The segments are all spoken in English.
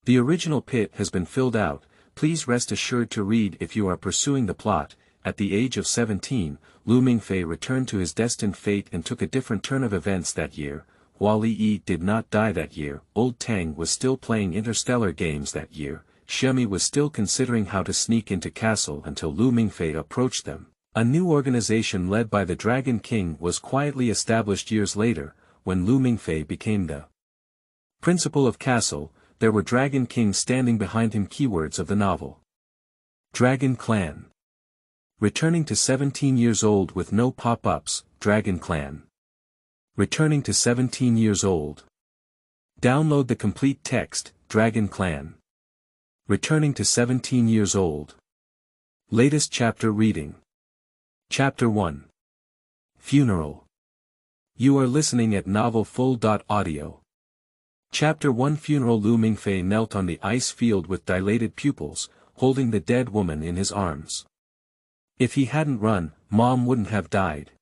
The original pit has been filled out. Please rest assured to read if you are pursuing the plot. At the age of 17, Lu Mingfei returned to his destined fate and took a different turn of events that year. Hua Li Yi did not die that year. Old Tang was still playing interstellar games that year. Xiami was still considering how to sneak into Kassel until Lu Mingfei approached them. A new organization led by the Dragon King was quietly established years later, when Lu Mingfei became the principal of Kassel. There were Dragon Kings standing behind him. Keywords of the novel. Dragon Clan. Returning to 17 years old with no pop-ups, Dragon Clan. Returning to 17 years old. Download the complete text, Dragon Clan. Returning to 17 years old. Latest chapter reading. Chapter 1. Funeral. You are listening at novelfull.audio. Chapter 1. Funeral. Lu Mingfei knelt on the ice field with dilated pupils, holding the dead woman in his arms. If he hadn't run, Mom wouldn't have died.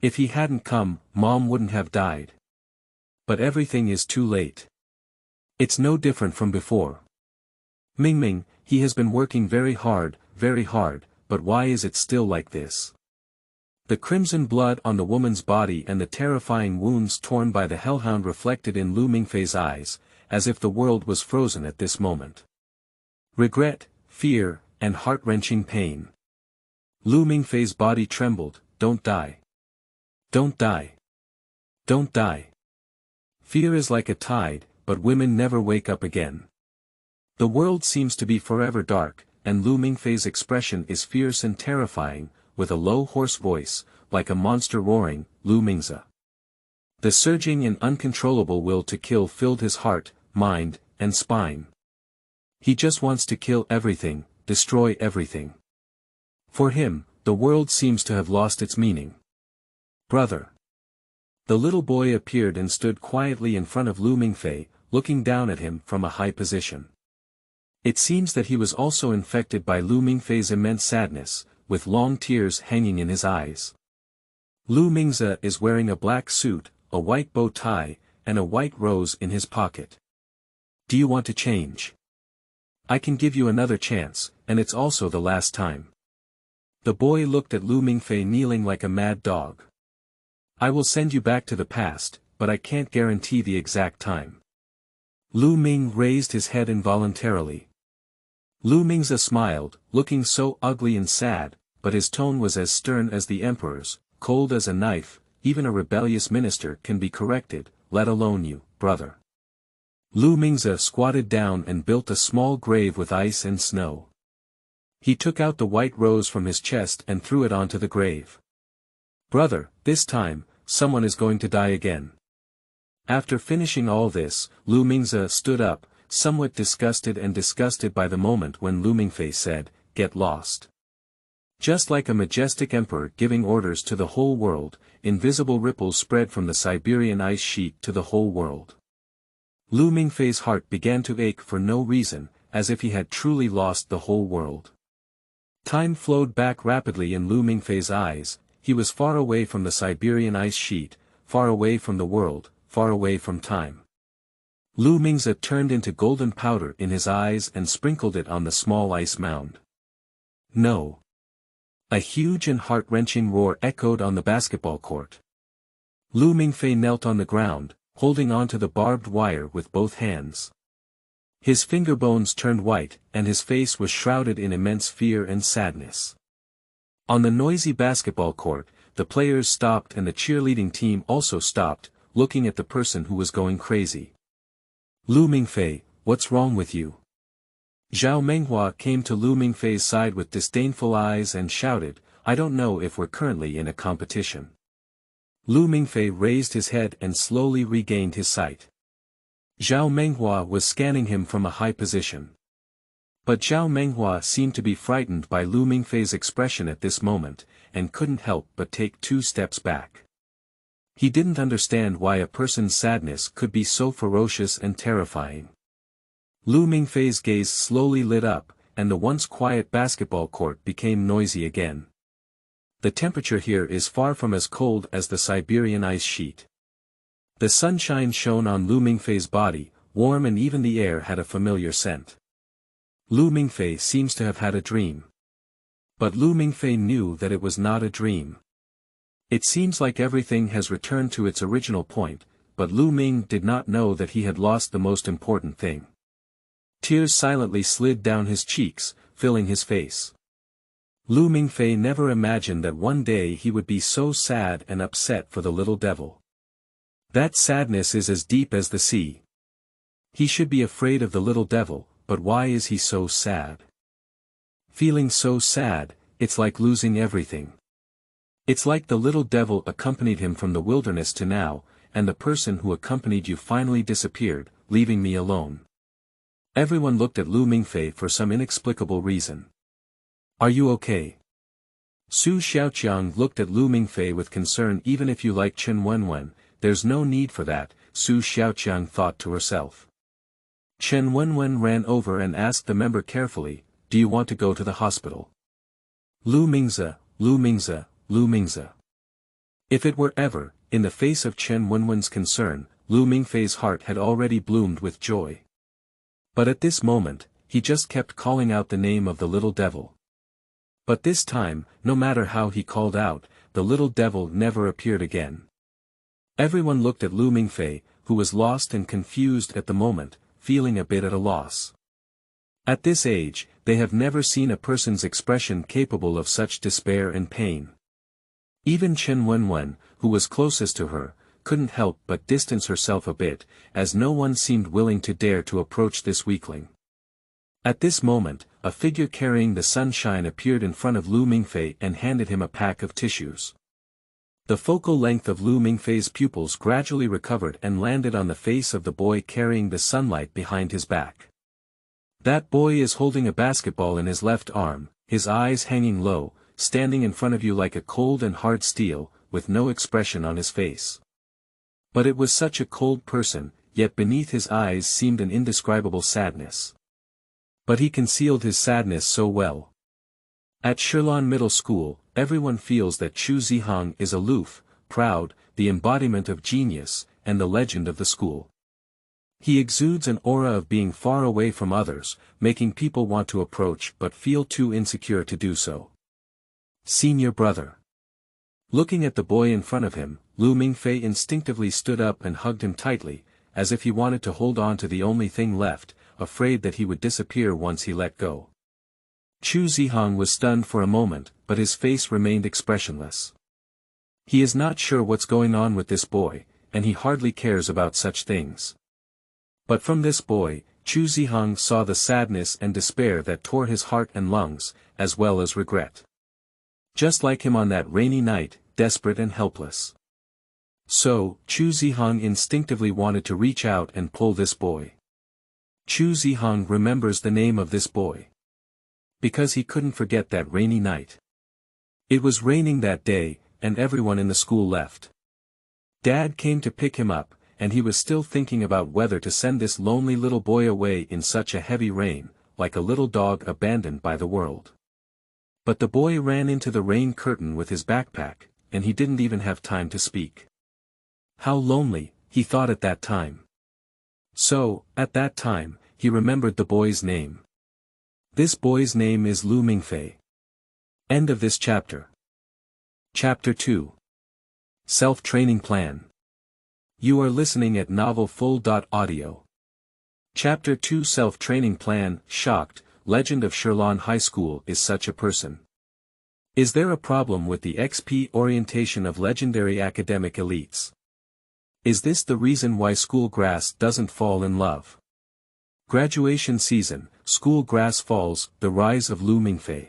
If he hadn't come, Mom wouldn't have died. But everything is too late. It's no different from before. Mingming, he has been working very hard, but why is it still like this? The crimson blood on the woman's body and the terrifying wounds torn by the hellhound reflected in Lu Mingfei's eyes, as if the world was frozen at this moment. Regret, fear, and heart-wrenching pain. Lu Mingfei's body trembled. Don't die. Don't die. Don't die. Fear is like a tide, but women never wake up again. The world seems to be forever dark, and Lu Mingfei's expression is fierce and terrifying, with a low hoarse voice, like a monster roaring, Lu Mingze. The surging and uncontrollable will to kill filled his heart, mind, and spine. He just wants to kill everything, destroy everything. For him, the world seems to have lost its meaning. Brother. The little boy appeared and stood quietly in front of Lu Mingfei, looking down at him from a high position. It seems that he was also infected by Lu Mingfei's immense sadness, with long tears hanging in his eyes. Lu Mingze is wearing a black suit, a white bow tie, and a white rose in his pocket. Do you want to change? I can give you another chance, and it's also the last time. The boy looked at Lu Mingfei kneeling like a mad dog. I will send you back to the past, but I can't guarantee the exact time. Lu Ming raised his head involuntarily. Lu Mingze smiled, looking so ugly and sad, but his tone was as stern as the emperor's, cold as a knife. Even a rebellious minister can be corrected, let alone you, brother. Lu Mingze squatted down and built a small grave with ice and snow. He took out the white rose from his chest and threw it onto the grave. Brother, this time, someone is going to die again. After finishing all this, Lu Mingze stood up, somewhat disgusted by the moment when Lu Mingfei said, "Get lost." Just like a majestic emperor giving orders to the whole world, invisible ripples spread from the Siberian ice sheet to the whole world. Lu Mingfei's heart began to ache for no reason, as if he had truly lost the whole world. Time flowed back rapidly in Lu Mingfei's eyes. He was far away from the Siberian ice sheet, far away from the world, far away from time. Lu Mingze turned into golden powder in his eyes and sprinkled it on the small ice mound. No. A huge and heart-wrenching roar echoed on the basketball court. Lu Mingfei knelt on the ground, holding onto the barbed wire with both hands. His finger bones turned white, and his face was shrouded in immense fear and sadness. On the noisy basketball court, the players stopped and the cheerleading team also stopped, looking at the person who was going crazy. Lu Mingfei, what's wrong with you? Zhao Menghua came to Lu Mingfei's side with disdainful eyes and shouted, I don't know if we're currently in a competition. Lu Mingfei raised his head and slowly regained his sight. Zhao Menghua was scanning him from a high position. But Zhao Menghua seemed to be frightened by Lu Mingfei's expression at this moment, and couldn't help but take 2 steps back. He didn't understand why a person's sadness could be so ferocious and terrifying. Lu Mingfei's gaze slowly lit up, and the once quiet basketball court became noisy again. The temperature here is far from as cold as the Siberian ice sheet. The sunshine shone on Lu Mingfei's body, warm, and even the air had a familiar scent. Lu Mingfei seems to have had a dream. But Lu Mingfei knew that it was not a dream. It seems like everything has returned to its original point, but Lu Ming did not know that he had lost the most important thing. Tears silently slid down his cheeks, filling his face. Lu Mingfei never imagined that one day he would be so sad and upset for the little devil. That sadness is as deep as the sea. He should be afraid of the little devil, but why is he so sad? Feeling so sad, it's like losing everything. It's like the little devil accompanied him from the wilderness to now, and the person who accompanied you finally disappeared, leaving me alone. Everyone looked at Lu Mingfei for some inexplicable reason. Are you okay? Su Xiaoqiang looked at Lu Mingfei with concern. Even if you like Chen Wenwen, there's no need for that, Su Xiaoqiang thought to herself. Chen Wenwen ran over and asked the member carefully, do you want to go to the hospital? Lu Mingze, Lu Mingze, Lu Mingze. If it were ever, in the face of Chen Wenwen's concern, Lu Mingfei's heart had already bloomed with joy. But at this moment, he just kept calling out the name of the little devil. But this time, no matter how he called out, the little devil never appeared again. Everyone looked at Lu Mingfei, who was lost and confused at the moment, feeling a bit at a loss. At this age, they have never seen a person's expression capable of such despair and pain. Even Chen Wenwen, who was closest to her, couldn't help but distance herself a bit, as no one seemed willing to dare to approach this weakling. At this moment, a figure carrying the sunshine appeared in front of Lu Mingfei and handed him a pack of tissues. The focal length of Lu Mingfei's pupils gradually recovered and landed on the face of the boy carrying the sunlight behind his back. That boy is holding a basketball in his left arm, his eyes hanging low, standing in front of you like a cold and hard steel, with no expression on his face. But it was such a cold person, yet beneath his eyes seemed an indescribable sadness. But he concealed his sadness so well. At Shilin Middle School, everyone feels that Chu Zihang is aloof, proud, the embodiment of genius, and the legend of the school. He exudes an aura of being far away from others, making people want to approach but feel too insecure to do so. Senior brother. Looking at the boy in front of him, Lu Mingfei instinctively stood up and hugged him tightly, as if he wanted to hold on to the only thing left, afraid that he would disappear once he let go. Chu Zihang was stunned for a moment, but his face remained expressionless. He is not sure what's going on with this boy, and he hardly cares about such things. But from this boy, Chu Zihang saw the sadness and despair that tore his heart and lungs, as well as regret. Just like him on that rainy night, desperate and helpless. So, Chu Zihang instinctively wanted to reach out and pull this boy. Chu Zihang remembers the name of this boy. Because he couldn't forget that rainy night. It was raining that day, and everyone in the school left. Dad came to pick him up, and he was still thinking about whether to send this lonely little boy away in such a heavy rain, like a little dog abandoned by the world. But the boy ran into the rain curtain with his backpack, and he didn't even have time to speak. How lonely, he thought at that time. So, at that time, he remembered the boy's name. This boy's name is Lu Mingfei. End of this chapter. Chapter 2. Self-Training Plan. You are listening at novelfull.audio. Chapter 2 Self-Training Plan. Shocked, Legend of Shilin High School is such a person. Is there a problem with the XP orientation of legendary academic elites? Is this the reason why school grass doesn't fall in love? Graduation season, school grass falls, the rise of Lu Mingfei.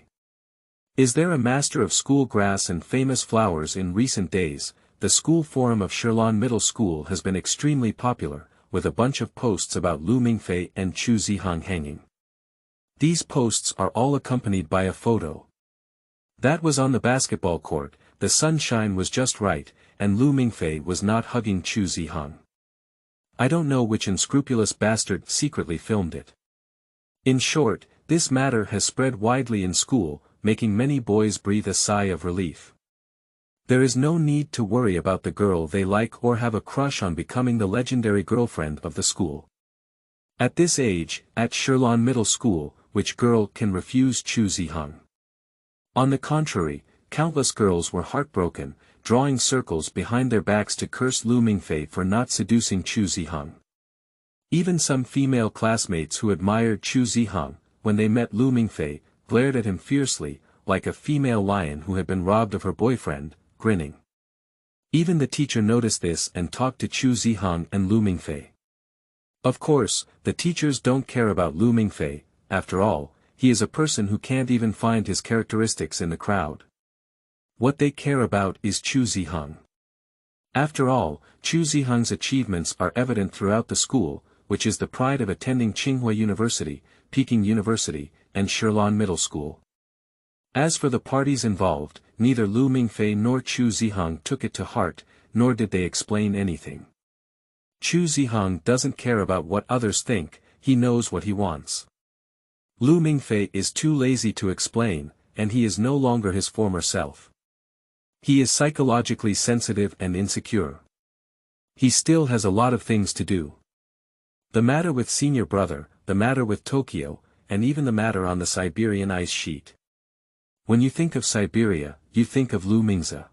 Is there a master of school grass and famous flowers in recent days? The school forum of Shilin Middle School has been extremely popular, with a bunch of posts about Lu Mingfei and Chu Zihang hanging. These posts are all accompanied by a photo. That was on the basketball court, the sunshine was just right, and Lu Mingfei was not hugging Chu Zihang. I don't know which unscrupulous bastard secretly filmed it. In short, this matter has spread widely in school, making many boys breathe a sigh of relief. There is no need to worry about the girl they like or have a crush on becoming the legendary girlfriend of the school. At this age, at Shilin Middle School, which girl can refuse Chu Zihang? On the contrary, countless girls were heartbroken, drawing circles behind their backs to curse Lu Mingfei for not seducing Chu Zihang. Even some female classmates who admired Chu Zihang, when they met Lu Mingfei, glared at him fiercely, like a female lion who had been robbed of her boyfriend, grinning. Even the teacher noticed this and talked to Chu Zihang and Lu Mingfei. Of course, the teachers don't care about Lu Mingfei. After all, he is a person who can't even find his characteristics in the crowd. What they care about is Chu Zihang. After all, Chu Zihang's achievements are evident throughout the school, which is the pride of attending Tsinghua University, Peking University, and Shilin Middle School. As for the parties involved, neither Lu Mingfei nor Chu Zihang took it to heart, nor did they explain anything. Chu Zihang doesn't care about what others think, he knows what he wants. Lu Mingfei is too lazy to explain, and he is no longer his former self. He is psychologically sensitive and insecure. He still has a lot of things to do. The matter with senior brother, the matter with Tokyo, and even the matter on the Siberian ice sheet. When you think of Siberia, you think of Lu Mingfei.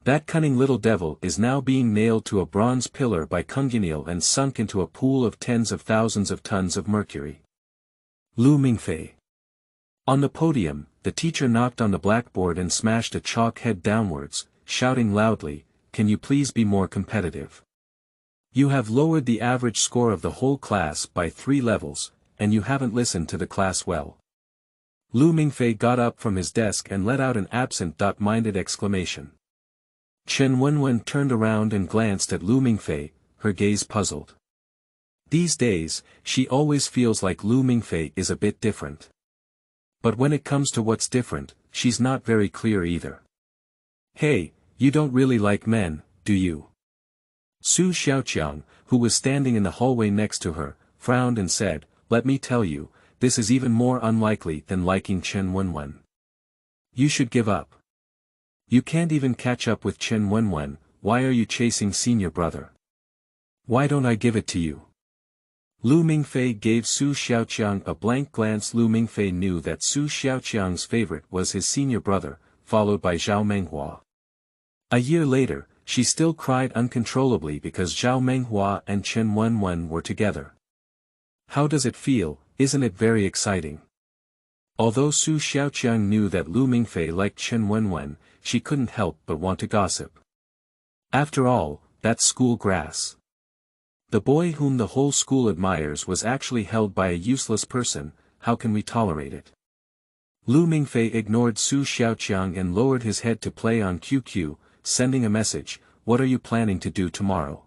That cunning little devil is now being nailed to a bronze pillar by Kungunil and sunk into a pool of tens of thousands of tons of mercury. Lu Mingfei. On the podium, the teacher knocked on the blackboard and smashed a chalk head downwards, shouting loudly, "Can you please be more competitive? You have lowered the average score of the whole class by 3 levels, and you haven't listened to the class well." Lu Mingfei got up from his desk and let out an absent-minded exclamation. Chen Wenwen turned around and glanced at Lu Mingfei, her gaze puzzled. These days, she always feels like Lu Mingfei is a bit different. But when it comes to what's different, she's not very clear either. "Hey, you don't really like men, do you?" Su Xiaoqiang, who was standing in the hallway next to her, frowned and said, "Let me tell you, this is even more unlikely than liking Chen Wenwen. You should give up. You can't even catch up with Chen Wenwen, why are you chasing senior brother? Why don't I give it to you?" Lu Mingfei gave Su Xiaoqiang a blank glance. Lu Mingfei knew that Su Xiaoqiang's favorite was his senior brother, followed by Zhao Menghua. A year later, she still cried uncontrollably because Zhao Menghua and Chen Wenwen were together. How does it feel? Isn't it very exciting? Although Su Xiaoqiang knew that Lu Mingfei liked Chen Wenwen, she couldn't help but want to gossip. After all, that's school grass. The boy whom the whole school admires was actually held by a useless person, how can we tolerate it? Lu Mingfei ignored Su Xiaoqiang and lowered his head to play on QQ, sending a message, "What are you planning to do tomorrow?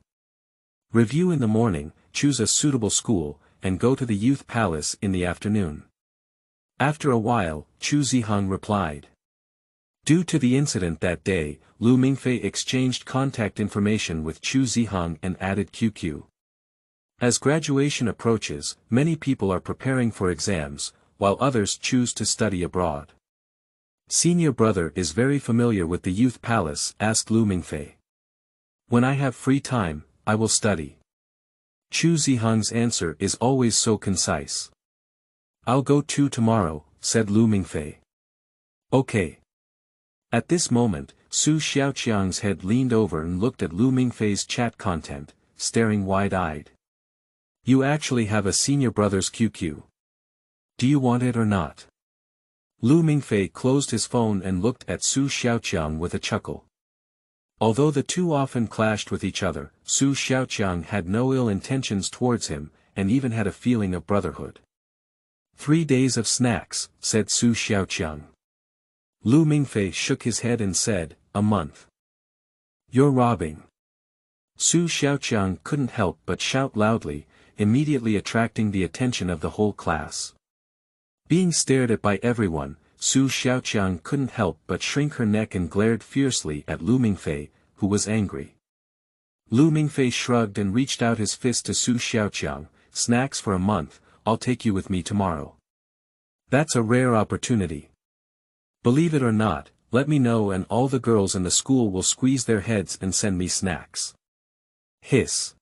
Review in the morning, choose a suitable school, and go to the youth palace in the afternoon." After a while, Chu Zihang replied. Due to the incident that day, Lu Mingfei exchanged contact information with Chu Zihang and added QQ. As graduation approaches, many people are preparing for exams, while others choose to study abroad. "Senior brother is very familiar with the youth palace," asked Lu Mingfei. "When I have free time, I will study." Chu Zihang's answer is always so concise. "I'll go too tomorrow," said Lu Mingfei. "Okay." At this moment, Su Xiaoqiang's head leaned over and looked at Lu Mingfei's chat content, staring wide-eyed. "You actually have a senior brother's QQ. Do you want it or not?" Lu Mingfei closed his phone and looked at Su Xiaoqiang with a chuckle. Although the two often clashed with each other, Su Xiaoqiang had no ill intentions towards him, and even had a feeling of brotherhood. 3 days of snacks, said Su Xiaoqiang. Lu Mingfei shook his head and said, "A month. You're robbing." Su Xiaoqiang couldn't help but shout loudly, immediately attracting the attention of the whole class. Being stared at by everyone, Su Xiaoqiang couldn't help but shrink her neck and glared fiercely at Lu Mingfei, who was angry. Lu Mingfei shrugged and reached out his fist to Su Xiaoqiang, "Snacks for a month, I'll take you with me tomorrow. That's a rare opportunity. Believe it or not, let me know and all the girls in the school will squeeze their heads and send me snacks." Hiss.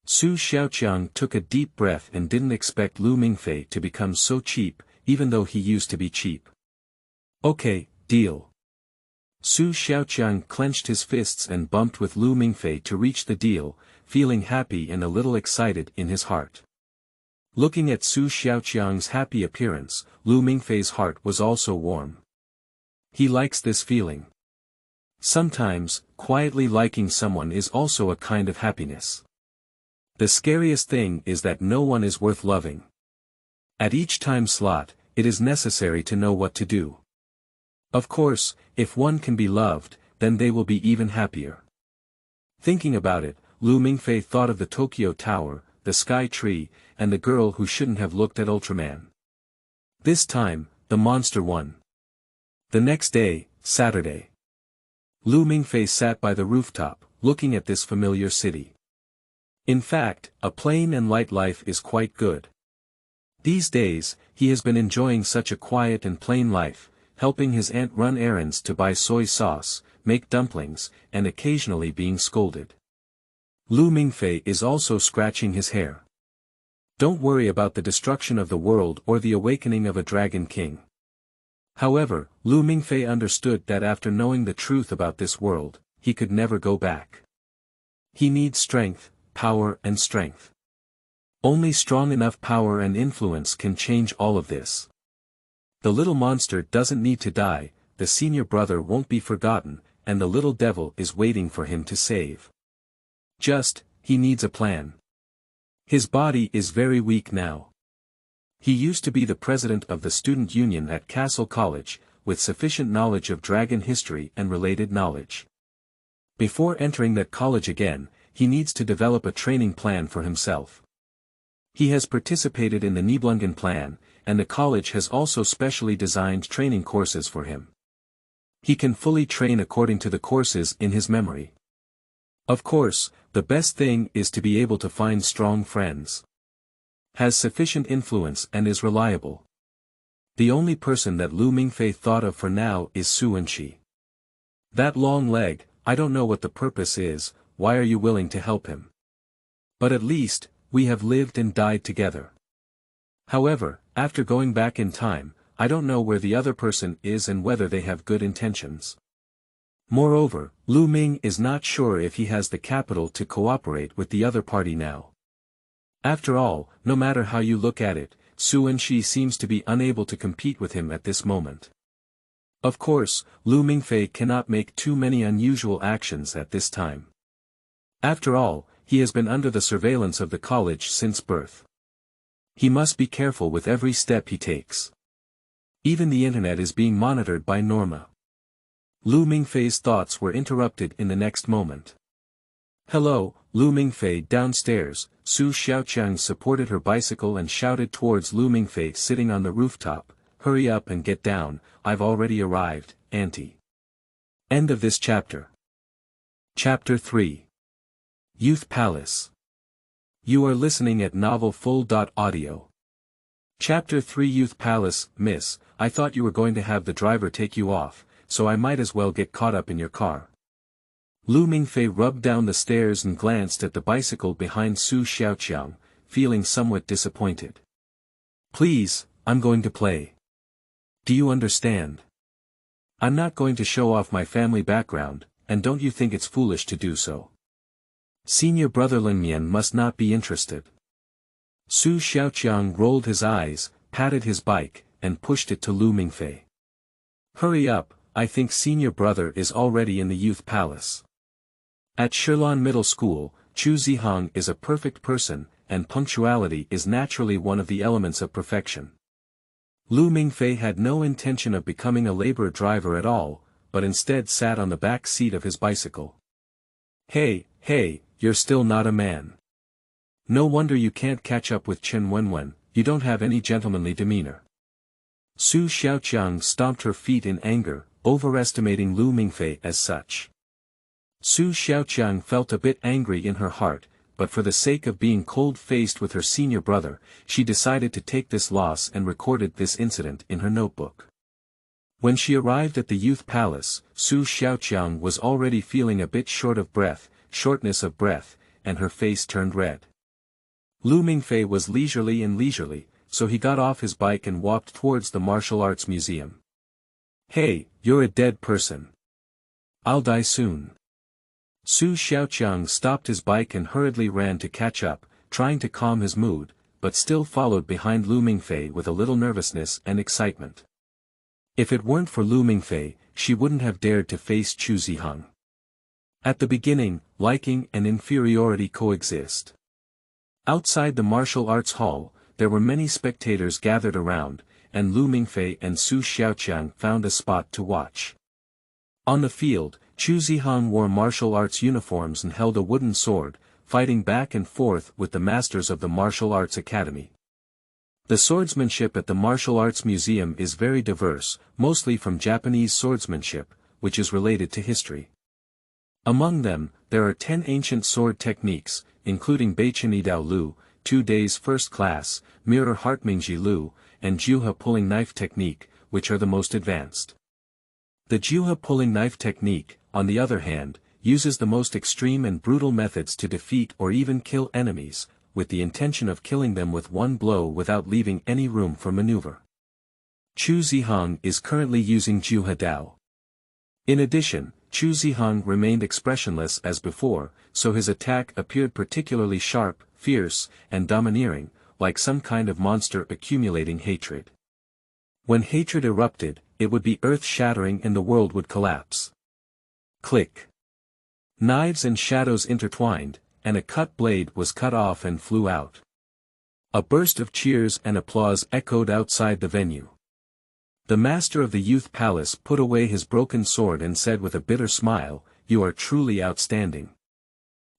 Su Xiaoqiang took a deep breath and didn't expect Lu Mingfei to become so cheap, even though he used to be cheap. Okay, deal. Su Xiaoqiang clenched his fists and bumped with Lu Mingfei to reach the deal, feeling happy and a little excited in his heart. Looking at Su Xiaoqiang's happy appearance, Lu Mingfei's heart was also warm. He likes this feeling. Sometimes, quietly liking someone is also a kind of happiness. The scariest thing is that no one is worth loving. At each time slot, it is necessary to know what to do. Of course, if one can be loved, then they will be even happier. Thinking about it, Lu Mingfei thought of the Tokyo Tower, the Sky Tree, and the girl who shouldn't have looked at Ultraman. This time, the monster won. The next day, Saturday. Lu Mingfei sat by the rooftop, looking at this familiar city. In fact, a plain and light life is quite good. These days, he has been enjoying such a quiet and plain life, helping his aunt run errands to buy soy sauce, make dumplings, and occasionally being scolded. Lu Mingfei is also scratching his hair. Don't worry about the destruction of the world or the awakening of a dragon king. However, Lu Mingfei understood that after knowing the truth about this world, he could never go back. He needs strength, power and strength. Only strong enough power and influence can change all of this. The little monster doesn't need to die, the senior brother won't be forgotten, and the little devil is waiting for him to save. He needs a plan. His body is very weak now. He used to be the president of the student union at Kassel College, with sufficient knowledge of dragon history and related knowledge. Before entering that college again, he needs to develop a training plan for himself. He has participated in the Nibelungen plan, and the college has also specially designed training courses for him. He can fully train according to the courses in his memory. Of course, the best thing is to be able to find strong friends. Has sufficient influence and is reliable. The only person that Lu Mingfei thought of for now is Enxi. That long leg, I don't know what the purpose is, why are you willing to help him? But at least, we have lived and died together. However, after going back in time, I don't know where the other person is and whether they have good intentions. Moreover, Lu Ming is not sure if he has the capital to cooperate with the other party now. After all, no matter how you look at it, Enxi seems to be unable to compete with him at this moment. Of course, Lu Mingfei cannot make too many unusual actions at this time. After all, he has been under the surveillance of the college since birth. He must be careful with every step he takes. Even the internet is being monitored by Norma. Lu Mingfei's thoughts were interrupted in the next moment. Hello, Lu Mingfei downstairs. Su Xiaoqiang supported her bicycle and shouted towards Lu Mingfei sitting on the rooftop, hurry up and get down, I've already arrived, auntie. End of this chapter. Chapter 3. Youth Palace. You are listening at novelfull.audio. Chapter 3 Youth Palace. Miss, I thought you were going to have the driver take you off, so I might as well get caught up in your car. Lu Mingfei rubbed down the stairs and glanced at the bicycle behind Su Xiaoqiang, feeling somewhat disappointed. Please, I'm going to play. Do you understand? I'm not going to show off my family background, and don't you think it's foolish to do so? Senior brother Lingmian must not be interested. Su Xiaoqiang rolled his eyes, patted his bike, and pushed it to Lu Mingfei. Hurry up, I think senior brother is already in the youth palace. At Shilin Middle School, Chu Zihang is a perfect person, and punctuality is naturally one of the elements of perfection. Lu Mingfei had no intention of becoming a labor driver at all, but instead sat on the back seat of his bicycle. Hey, you're still not a man. No wonder you can't catch up with Chen Wenwen, you don't have any gentlemanly demeanor. Su Xiaoqiang stomped her feet in anger, overestimating Lu Mingfei as such. Su Xiaoqiang felt a bit angry in her heart, but for the sake of being cold-faced with her senior brother, she decided to take this loss and recorded this incident in her notebook. When she arrived at the youth palace, Su Xiaoqiang was already feeling a bit shortness of breath, and her face turned red. Lu Mingfei was leisurely, so he got off his bike and walked towards the martial arts museum. Hey, you're a dead person. I'll die soon. Su Xiaoqiang stopped his bike and hurriedly ran to catch up, trying to calm his mood, but still followed behind Lu Mingfei with a little nervousness and excitement. If it weren't for Lu Mingfei, she wouldn't have dared to face Chu Zihang. At the beginning, liking and inferiority coexist. Outside the martial arts hall, there were many spectators gathered around, and Lu Mingfei and Su Xiaoqiang found a spot to watch. On the field, Chu Zihang wore martial arts uniforms and held a wooden sword, fighting back and forth with the masters of the martial arts academy. The swordsmanship at the Martial Arts Museum is very diverse, mostly from Japanese swordsmanship, which is related to history. Among them, there are 10 ancient sword techniques, including Beichini Dao Lu, 2 days first class, Mirror Hartmingji Lu, and Juha pulling knife technique, which are the most advanced. The Juha pulling knife technique, on the other hand, uses the most extreme and brutal methods to defeat or even kill enemies, with the intention of killing them with one blow without leaving any room for maneuver. Chu Zihang is currently using Juha Dao. In addition, Chu Zihang remained expressionless as before, so his attack appeared particularly sharp, fierce, and domineering, like some kind of monster accumulating hatred. When hatred erupted, it would be earth-shattering and the world would collapse. Click. Knives and shadows intertwined, and a cut blade was cut off and flew out. A burst of cheers and applause echoed outside the venue. The master of the youth palace put away his broken sword and said with a bitter smile, "You are truly outstanding.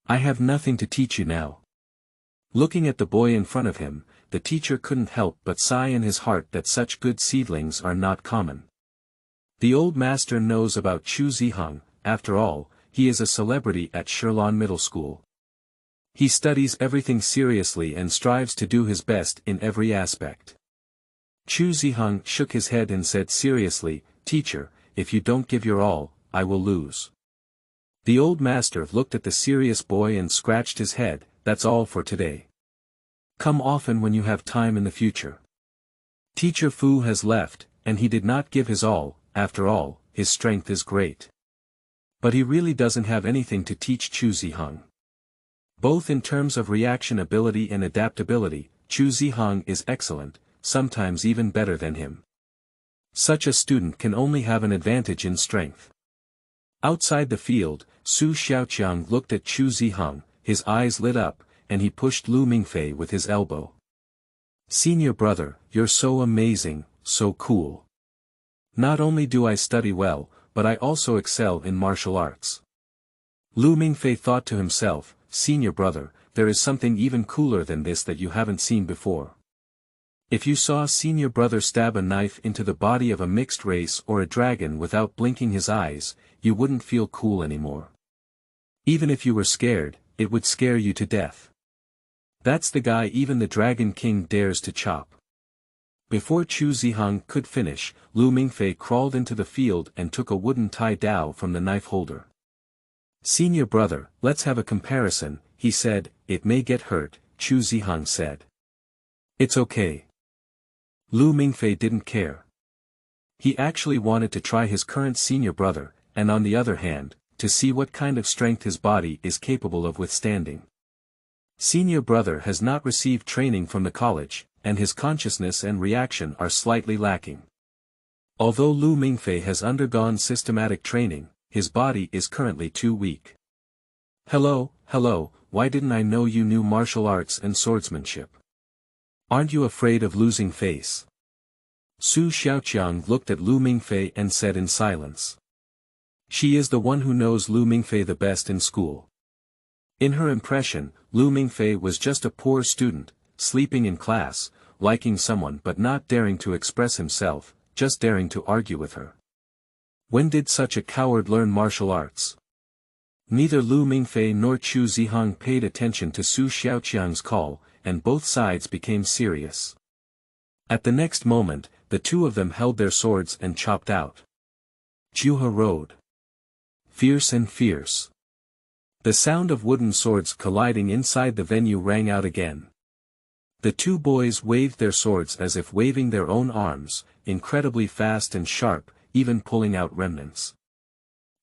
I have nothing to teach you now." Looking at the boy in front of him, the teacher couldn't help but sigh in his heart that such good seedlings are not common. The old master knows about Chu Zihang, after all, he is a celebrity at Shilin Middle School. He studies everything seriously and strives to do his best in every aspect. Chu Zihang shook his head and said seriously, "Teacher, if you don't give your all, I will lose." The old master looked at the serious boy and scratched his head, "That's all for today. Come often when you have time in the future." Teacher Fu has left, and he did not give his all. After all, his strength is great. But he really doesn't have anything to teach Chu Zihang. Both in terms of reaction ability and adaptability, Chu Zihang is excellent, sometimes even better than him. Such a student can only have an advantage in strength. Outside the field, Su Xiaoqiang looked at Chu Zihang, his eyes lit up, and he pushed Lu Mingfei with his elbow. "Senior brother, you're so amazing, so cool. Not only do I study well, but I also excel in martial arts." Lu Mingfei thought to himself, "Senior brother, there is something even cooler than this that you haven't seen before. If you saw senior brother stab a knife into the body of a mixed race or a dragon without blinking his eyes, you wouldn't feel cool anymore. Even if you were scared, it would scare you to death. That's the guy even the Dragon King dares to chop." Before Chu Zihang could finish, Lu Mingfei crawled into the field and took a wooden Tai Dao from the knife holder. "Senior brother, let's have a comparison," he said. "It may get hurt," Chu Zihang said. "It's okay." Lu Mingfei didn't care. He actually wanted to try his current senior brother, and on the other hand, to see what kind of strength his body is capable of withstanding. Senior brother has not received training from the college, and his consciousness and reaction are slightly lacking. Although Lu Mingfei has undergone systematic training, his body is currently too weak. Hello, why didn't I know you knew martial arts and swordsmanship? Aren't you afraid of losing face?" Su Xiaoqiang looked at Lu Mingfei and said in silence. She is the one who knows Lu Mingfei the best in school. In her impression, Lu Mingfei was just a poor student, sleeping in class, liking someone but not daring to express himself, just daring to argue with her. When did such a coward learn martial arts? Neither Lu Mingfei nor Chu Zihang paid attention to Su Xiaoqiang's call, and both sides became serious. At the next moment, the two of them held their swords and chopped out. Juha rode. Fierce and fierce. The sound of wooden swords colliding inside the venue rang out again. The two boys waved their swords as if waving their own arms, incredibly fast and sharp, even pulling out remnants.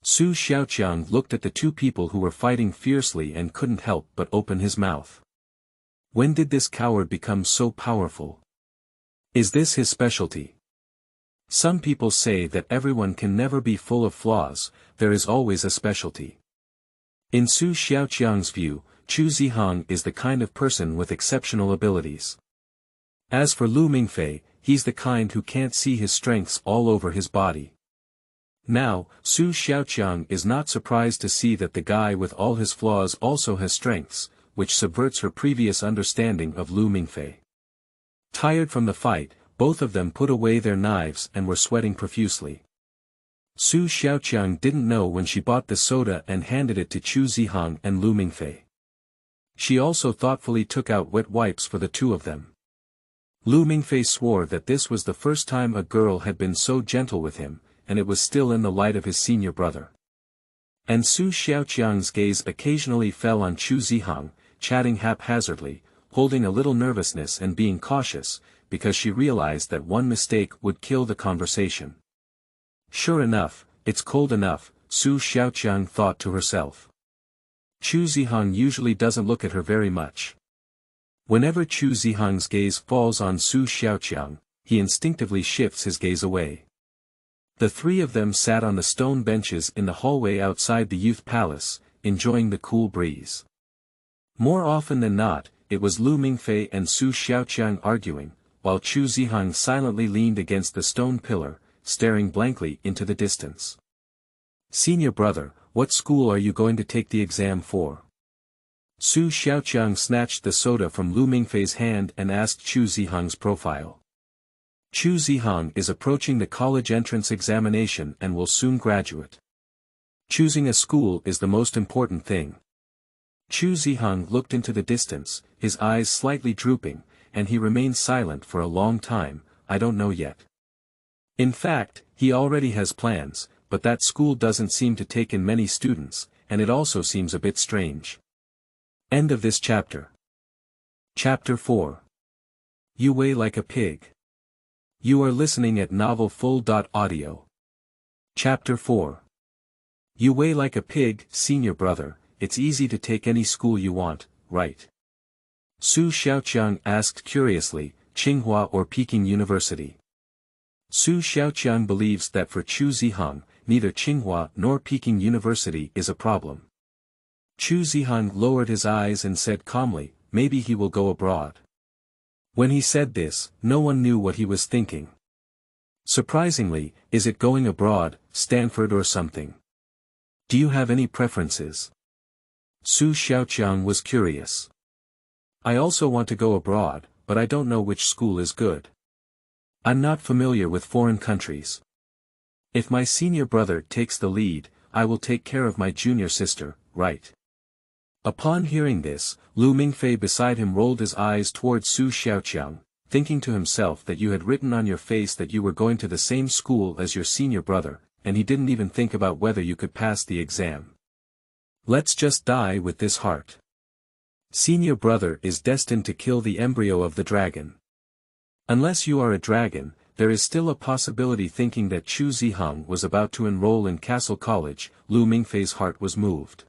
Su Xiaoqiang looked at the two people who were fighting fiercely and couldn't help but open his mouth. When did this coward become so powerful? Is this his specialty? Some people say that everyone can never be full of flaws, there is always a specialty. In Su Xiaoqiang's view, Chu Zihang is the kind of person with exceptional abilities. As for Lu Mingfei, he's the kind who can't see his strengths all over his body. Now, Su Xiaoqiang is not surprised to see that the guy with all his flaws also has strengths, which subverts her previous understanding of Lu Mingfei. Tired from the fight, both of them put away their knives and were sweating profusely. Su Xiaoqiang didn't know when she bought the soda and handed it to Chu Zihang and Lu Mingfei. She also thoughtfully took out wet wipes for the two of them. Lu Mingfei swore that this was the first time a girl had been so gentle with him, and it was still in the light of his senior brother. And Su Xiaoqiang's gaze occasionally fell on Chu Zihang, chatting haphazardly, holding a little nervousness and being cautious, because she realized that one mistake would kill the conversation. Sure enough, it's cold enough, Su Xiaoqiang thought to herself. Chu Zihang usually doesn't look at her very much. Whenever Chu Zihang's gaze falls on Su Xiaoqiang, he instinctively shifts his gaze away. The three of them sat on the stone benches in the hallway outside the youth palace, enjoying the cool breeze. More often than not, it was Lu Mingfei and Su Xiaoqiang arguing, while Chu Zihang silently leaned against the stone pillar, staring blankly into the distance. "Senior brother, what school are you going to take the exam for?" Su Xiaoqiang snatched the soda from Lu Mingfei's hand and asked Chu Zihang's profile. Chu Zihang is approaching the college entrance examination and will soon graduate. Choosing a school is the most important thing. Chu Zihang looked into the distance, his eyes slightly drooping, and he remained silent for a long time. "I don't know yet." In fact, he already has plans, but that school doesn't seem to take in many students, and it also seems a bit strange. End of this chapter. Chapter 4. You Weigh Like a Pig. You are listening at novelfull.audio. Chapter 4. You weigh like a pig, senior brother, it's easy to take any school you want, right? Su Xiaoqiang asked curiously, Tsinghua or Peking University? Su Xiaoqiang believes that for Chu Zihang, neither Tsinghua nor Peking University is a problem. Chu Zihang lowered his eyes and said calmly, maybe he will go abroad. When he said this, no one knew what he was thinking. Surprisingly, is it going abroad, Stanford or something? Do you have any preferences? Su Xiaoqiang was curious. I also want to go abroad, but I don't know which school is good. I'm not familiar with foreign countries. If my senior brother takes the lead, I will take care of my junior sister, right? Upon hearing this, Lu Mingfei beside him rolled his eyes towards Su Xiaoqiang, thinking to himself that you had written on your face that you were going to the same school as your senior brother, and he didn't even think about whether you could pass the exam. Let's just die with this heart. Senior brother is destined to kill the embryo of the dragon. Unless you are a dragon, there is still a possibility. Thinking that Chu Zihang was about to enroll in Kassel College, Lu Mingfei's heart was moved.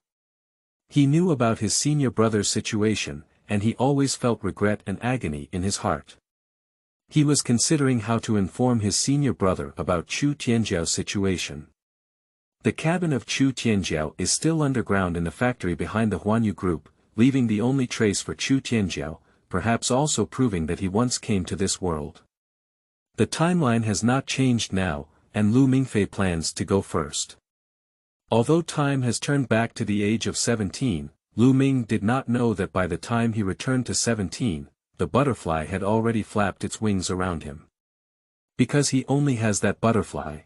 He knew about his senior brother's situation, and he always felt regret and agony in his heart. He was considering how to inform his senior brother about Chu Tianjiao's situation. The cabin of Chu Tianjiao is still underground in the factory behind the Huanyu Group, leaving the only trace for Chu Tianjiao, perhaps also proving that he once came to this world. The timeline has not changed now, and Lu Mingfei plans to go first. Although time has turned back to the age of 17, Lu Ming did not know that by the time he returned to 17, the butterfly had already flapped its wings around him. Because he only has that butterfly.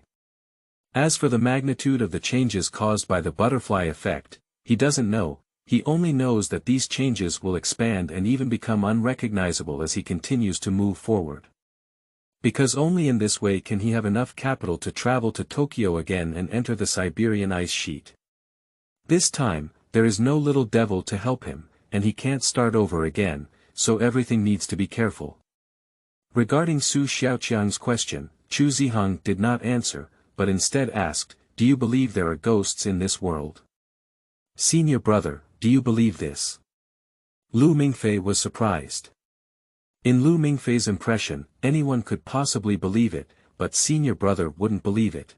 As for the magnitude of the changes caused by the butterfly effect, he doesn't know, he only knows that these changes will expand and even become unrecognizable as he continues to move forward. Because only in this way can he have enough capital to travel to Tokyo again and enter the Siberian ice sheet. This time, there is no little devil to help him, and he can't start over again, so everything needs to be careful. Regarding Su Xiaoqiang's question, Chu Zihang did not answer, but instead asked, "Do you believe there are ghosts in this world?" "Senior brother, do you believe this?" Lu Mingfei was surprised. In Lu Mingfei's impression, anyone could possibly believe it, but senior brother wouldn't believe it.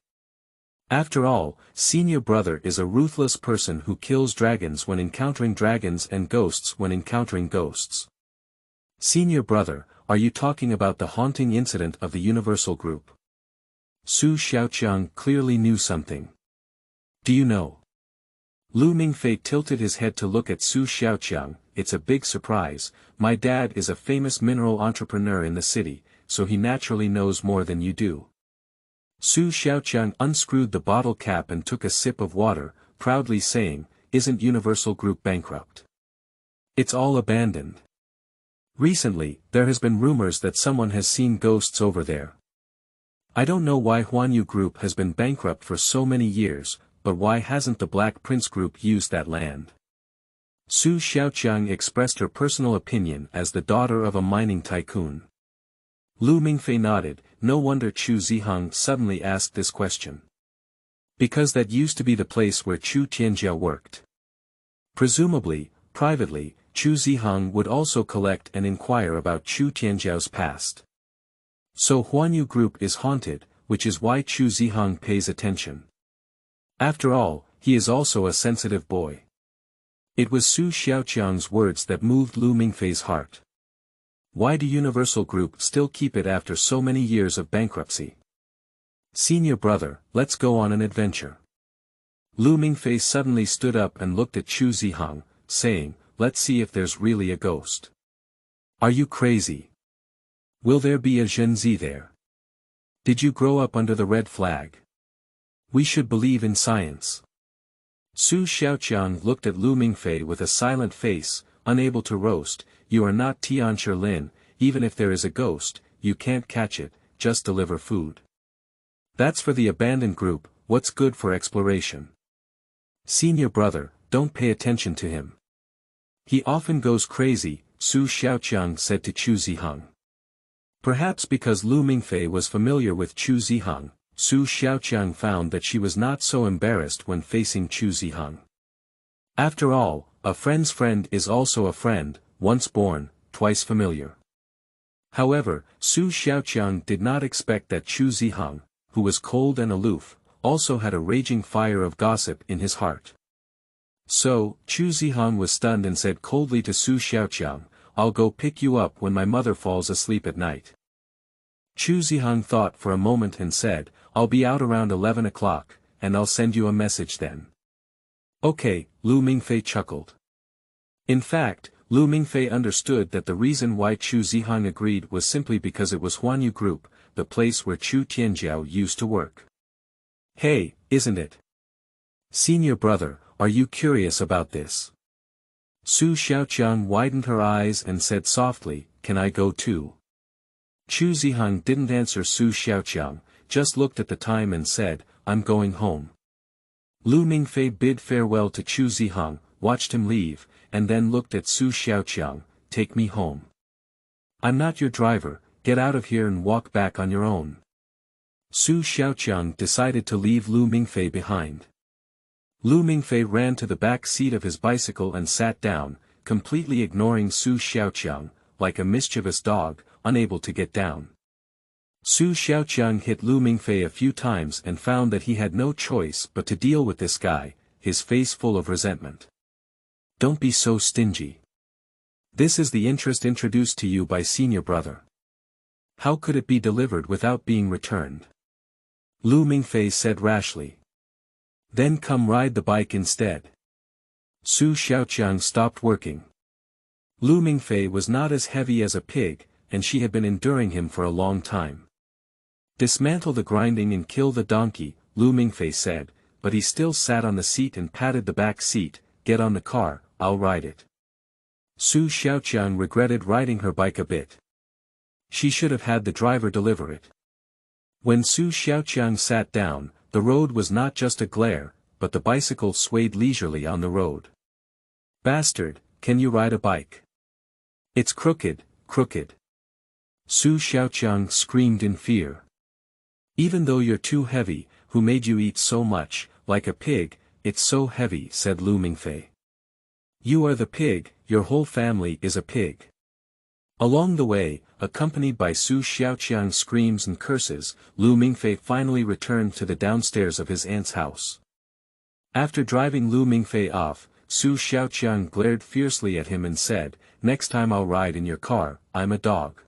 After all, senior brother is a ruthless person who kills dragons when encountering dragons and ghosts when encountering ghosts. "Senior brother, are you talking about the haunting incident of the Universal Group?" Su Xiaoqiang clearly knew something. "Do you know?" Lu Mingfei tilted his head to look at Su Xiaoqiang. "It's a big surprise. My dad is a famous mineral entrepreneur in the city, so he naturally knows more than you do." Su Xiaoqiang unscrewed the bottle cap and took a sip of water, proudly saying, "Isn't Universal Group bankrupt? It's all abandoned. Recently, there has been rumors that someone has seen ghosts over there. I don't know why Huanyu Group has been bankrupt for so many years, but why hasn't the Black Prince Group used that land?" Su Xiaoqiang expressed her personal opinion as the daughter of a mining tycoon. Lu Mingfei nodded. No wonder Chu Zihang suddenly asked this question. Because that used to be the place where Chu Tianjiao worked. Presumably, privately, Chu Zihang would also collect and inquire about Chu Tianjiao's past. So Huanyu Group is haunted, which is why Chu Zihang pays attention. After all, he is also a sensitive boy. It was Su Xiaoqiang's words that moved Lu Mingfei's heart. Why do Universal Group still keep it after so many years of bankruptcy? "Senior brother, let's go on an adventure." Lu Mingfei suddenly stood up and looked at Chu Zihang, saying, "Let's see if there's really a ghost." "Are you crazy? Will there be a Zhenzi there? Did you grow up under the red flag? We should believe in science." Su Xiaoqiang looked at Lu Mingfei with a silent face, unable to roast. "You are not Tianshi Lin, even if there is a ghost, you can't catch it, just deliver food. That's for the abandoned group, what's good for exploration? Senior brother, don't pay attention to him. He often goes crazy," Su Xiaoqiang said to Chu Zihang. Perhaps because Lu Mingfei was familiar with Chu Zihang, Su Xiaoqiang found that she was not so embarrassed when facing Chu Zihang. After all, a friend's friend is also a friend, once born, twice familiar. However, Su Xiaoqiang did not expect that Chu Zihang, who was cold and aloof, also had a raging fire of gossip in his heart. So, Chu Zihang was stunned and said coldly to Su Xiaoqiang, "I'll go pick you up when my mother falls asleep at night." Chu Zihang thought for a moment and said, "I'll be out around 11 o'clock, and I'll send you a message then." "Okay," Lu Mingfei chuckled. In fact, Lu Mingfei understood that the reason why Chu Zihang agreed was simply because it was Huanyu Group, the place where Chu Tianjiao used to work. "Hey, isn't it? Senior brother, are you curious about this?" Su Xiaoqiang widened her eyes and said softly, "Can I go too?" Chu Zihang didn't answer Su Xiaoqiang, just looked at the time and said, "I'm going home." Lu Mingfei bid farewell to Chu Zihang, watched him leave, and then looked at Su Xiaoqiang, "Take me home. I'm not your driver, get out of here and walk back on your own." Su Xiaoqiang decided to leave Lu Mingfei behind. Lu Mingfei ran to the back seat of his bicycle and sat down, completely ignoring Su Xiaoqiang, like a mischievous dog, unable to get down. Su Xiaoqiang hit Lu Mingfei a few times and found that he had no choice but to deal with this guy, his face full of resentment. "Don't be so stingy. This is the interest introduced to you by senior brother. How could it be delivered without being returned?" Lu Mingfei said rashly. "Then come ride the bike instead." Su Xiaoqiang stopped working. Lu Mingfei was not as heavy as a pig, and she had been enduring him for a long time. "Dismantle the grinding and kill the donkey," Lu Mingfei said, but he still sat on the seat and patted the back seat. "Get on the car, I'll ride it." Su Xiaoqiang regretted riding her bike a bit. She should have had the driver deliver it. When Su Xiaoqiang sat down, the road was not just a glare, but the bicycle swayed leisurely on the road. "Bastard, can you ride a bike?" It's crooked, crooked. Su Xiaoqiang screamed in fear. Even though you're too heavy, who made you eat so much, like a pig, it's so heavy, said Lu Mingfei. You are the pig, your whole family is a pig. Along the way, accompanied by Su Xiaoqiang's screams and curses, Lu Mingfei finally returned to the downstairs of his aunt's house. After driving Lu Mingfei off, Su Xiaoqiang glared fiercely at him and said, "Next time I'll ride in your car, I'm a dog."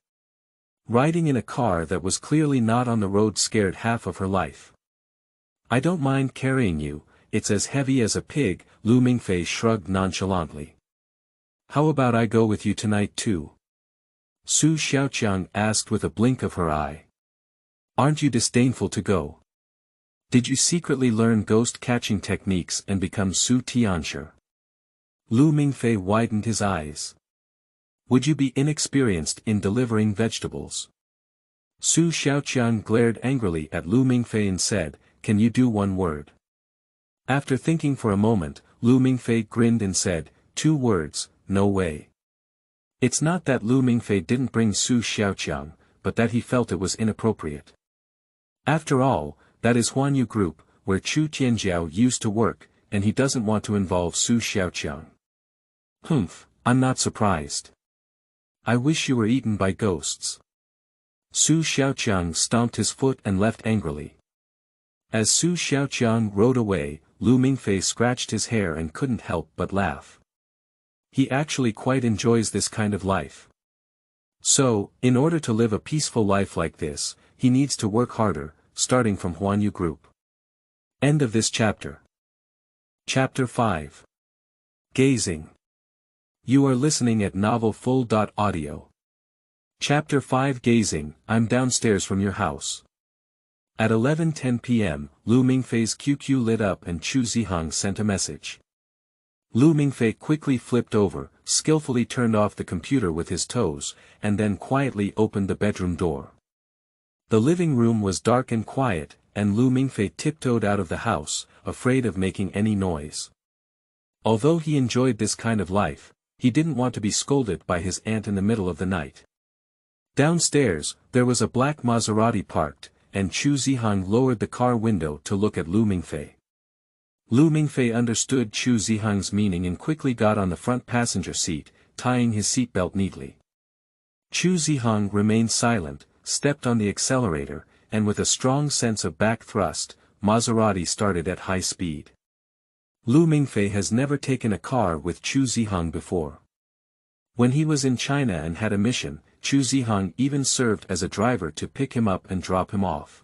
Riding in a car that was clearly not on the road scared half of her life. "I don't mind carrying you, it's as heavy as a pig," Lu Mingfei shrugged nonchalantly. "How about I go with you tonight too?" Su Xiaoqiang asked with a blink of her eye. "Aren't you disdainful to go? Did you secretly learn ghost-catching techniques and become Su Tianshi?" Lu Mingfei widened his eyes. "Would you be inexperienced in delivering vegetables?" Su Xiaoqiang glared angrily at Lu Mingfei and said, "Can you do one word?" After thinking for a moment, Lu Mingfei grinned and said, "2 words, no way." It's not that Lu Mingfei didn't bring Su Xiaoqiang, but that he felt it was inappropriate. After all, that is Huan Yu Group, where Chu Tianjiao used to work, and he doesn't want to involve Su Xiaoqiang. "Humph, I'm not surprised. I wish you were eaten by ghosts." Su Xiaoqiang stomped his foot and left angrily. As Su Xiaoqiang rode away, Lu Mingfei scratched his hair and couldn't help but laugh. He actually quite enjoys this kind of life. So, in order to live a peaceful life like this, he needs to work harder, starting from Huan Yu Group. End of this chapter. Chapter 5. Gazing. You are listening at novelfull.audio. Chapter 5 Gazing. I'm downstairs from your house. At 11:10 p.m., Lu Mingfei's QQ lit up and Chu Zihang sent a message. Lu Mingfei quickly flipped over, skillfully turned off the computer with his toes, and then quietly opened the bedroom door. The living room was dark and quiet, and Lu Mingfei tiptoed out of the house, afraid of making any noise. Although he enjoyed this kind of life, he didn't want to be scolded by his aunt in the middle of the night. Downstairs, there was a black Maserati parked, and Chu Zihang lowered the car window to look at Lu Mingfei. Lu Mingfei understood Chu Zihang's meaning and quickly got on the front passenger seat, tying his seatbelt neatly. Chu Zihang remained silent, stepped on the accelerator, and with a strong sense of back thrust, Maserati started at high speed. Lu Mingfei has never taken a car with Chu Zihang before. When he was in China and had a mission, Chu Zihang even served as a driver to pick him up and drop him off.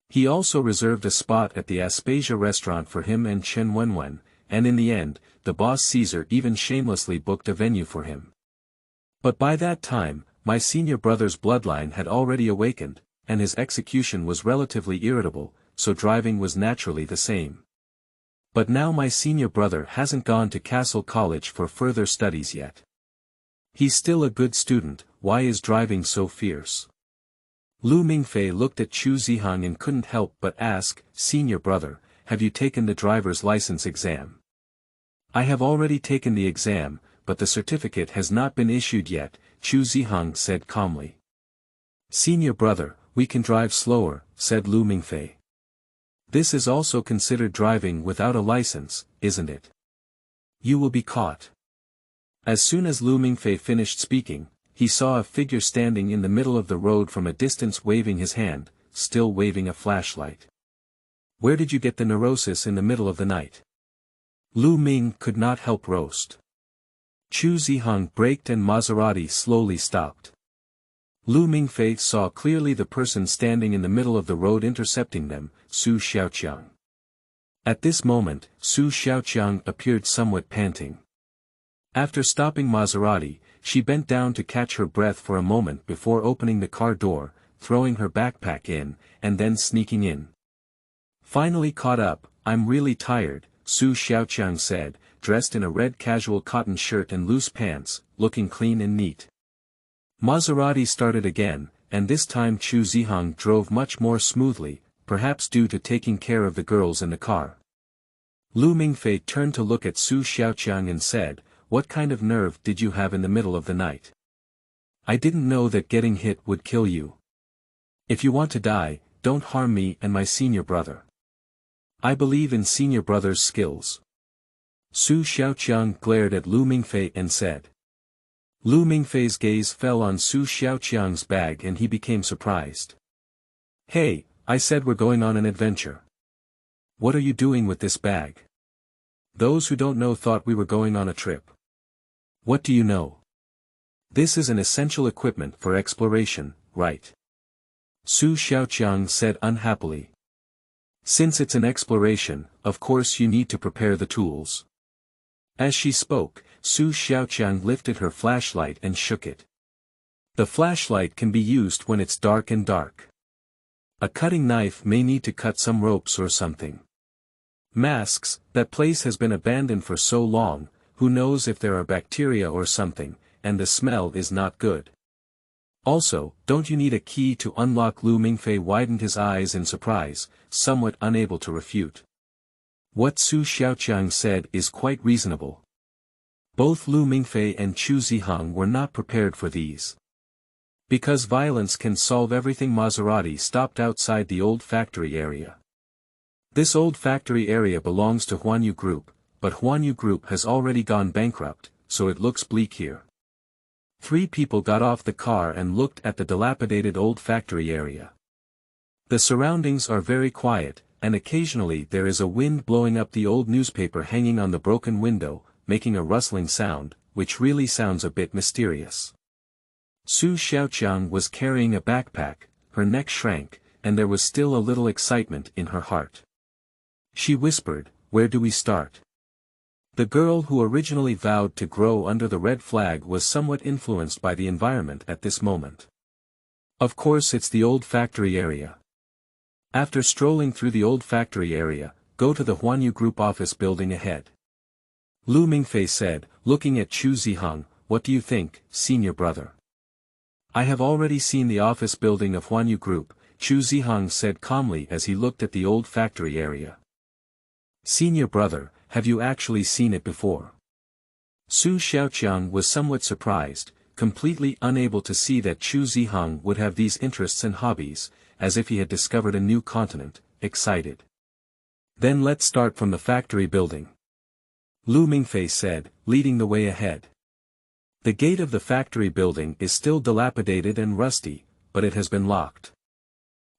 He also reserved a spot at the Aspasia restaurant for him and Chen Wenwen, and in the end, the boss Caesar even shamelessly booked a venue for him. But by that time, my senior brother's bloodline had already awakened, and his execution was relatively irritable, so driving was naturally the same. But now my senior brother hasn't gone to Kassel College for further studies yet. He's still a good student, why is driving so fierce? Lu Mingfei looked at Chu Zihang and couldn't help but ask, "Senior brother, have you taken the driver's license exam?" "I have already taken the exam, but the certificate has not been issued yet," Chu Zihang said calmly. "Senior brother, we can drive slower," said Lu Mingfei. "This is also considered driving without a license, isn't it? You will be caught." As soon as Lu Mingfei finished speaking, he saw a figure standing in the middle of the road from a distance waving his hand, still waving a flashlight. "Where did you get the neurosis in the middle of the night?" Lu Ming could not help roast. Chu Zihang braked and Maserati slowly stopped. Lu Mingfei saw clearly the person standing in the middle of the road intercepting them, Su Xiaoqiang. At this moment, Su Xiaoqiang appeared somewhat panting. After stopping Maserati, she bent down to catch her breath for a moment before opening the car door, throwing her backpack in, and then sneaking in. "Finally caught up, I'm really tired," Su Xiaoqiang said, dressed in a red casual cotton shirt and loose pants, looking clean and neat. Maserati started again, and this time Chu Zihang drove much more smoothly, perhaps due to taking care of the girls in the car. Lu Mingfei turned to look at Su Xiaoqiang and said, what kind of nerve did you have in the middle of the night? I didn't know that getting hit would kill you. If you want to die, don't harm me and my senior brother. I believe in senior brother's skills. Su Xiaoqiang glared at Lu Mingfei and said. Lu Mingfei's gaze fell on Su Xiaoqiang's bag and he became surprised. Hey, I said we're going on an adventure. What are you doing with this bag? Those who don't know thought we were going on a trip. What do you know? This is an essential equipment for exploration, right? Su Xiaoqiang said unhappily. Since it's an exploration, of course you need to prepare the tools. As she spoke, Su Xiaoqiang lifted her flashlight and shook it. The flashlight can be used when it's dark and dark. A cutting knife may need to cut some ropes or something. Masks, that place has been abandoned for so long, who knows if there are bacteria or something, and the smell is not good. Also, don't you need a key to unlock? Lu Mingfei widened his eyes in surprise, somewhat unable to refute. What Su Xiaoqiang said is quite reasonable. Both Lu Mingfei and Chu Zihang were not prepared for these. Because violence can solve everything. Maserati stopped outside the old factory area. This old factory area belongs to Huanyu Group, but Huanyu Group has already gone bankrupt, so it looks bleak here. 3 people got off the car and looked at the dilapidated old factory area. The surroundings are very quiet, and occasionally there is a wind blowing up the old newspaper hanging on the broken window, making a rustling sound, which really sounds a bit mysterious. Su Xiaoqiang was carrying a backpack, her neck shrank, and there was still a little excitement in her heart. She whispered, "Where do we start?" The girl who originally vowed to grow under the red flag was somewhat influenced by the environment at this moment. Of course it's the old factory area. After strolling through the old factory area, go to the Huanyu Group office building ahead. Lu Mingfei said, looking at Chu Zihang, "What do you think, senior brother?" "I have already seen the office building of Huanyu Group," Chu Zihang said calmly as he looked at the old factory area. "Senior brother, have you actually seen it before?" Su Xiaoqiang was somewhat surprised, completely unable to see that Chu Zihang would have these interests and hobbies, as if he had discovered a new continent, excited. "Then let's start from the factory building," Lu Mingfei said, leading the way ahead. The gate of the factory building is still dilapidated and rusty, but it has been locked.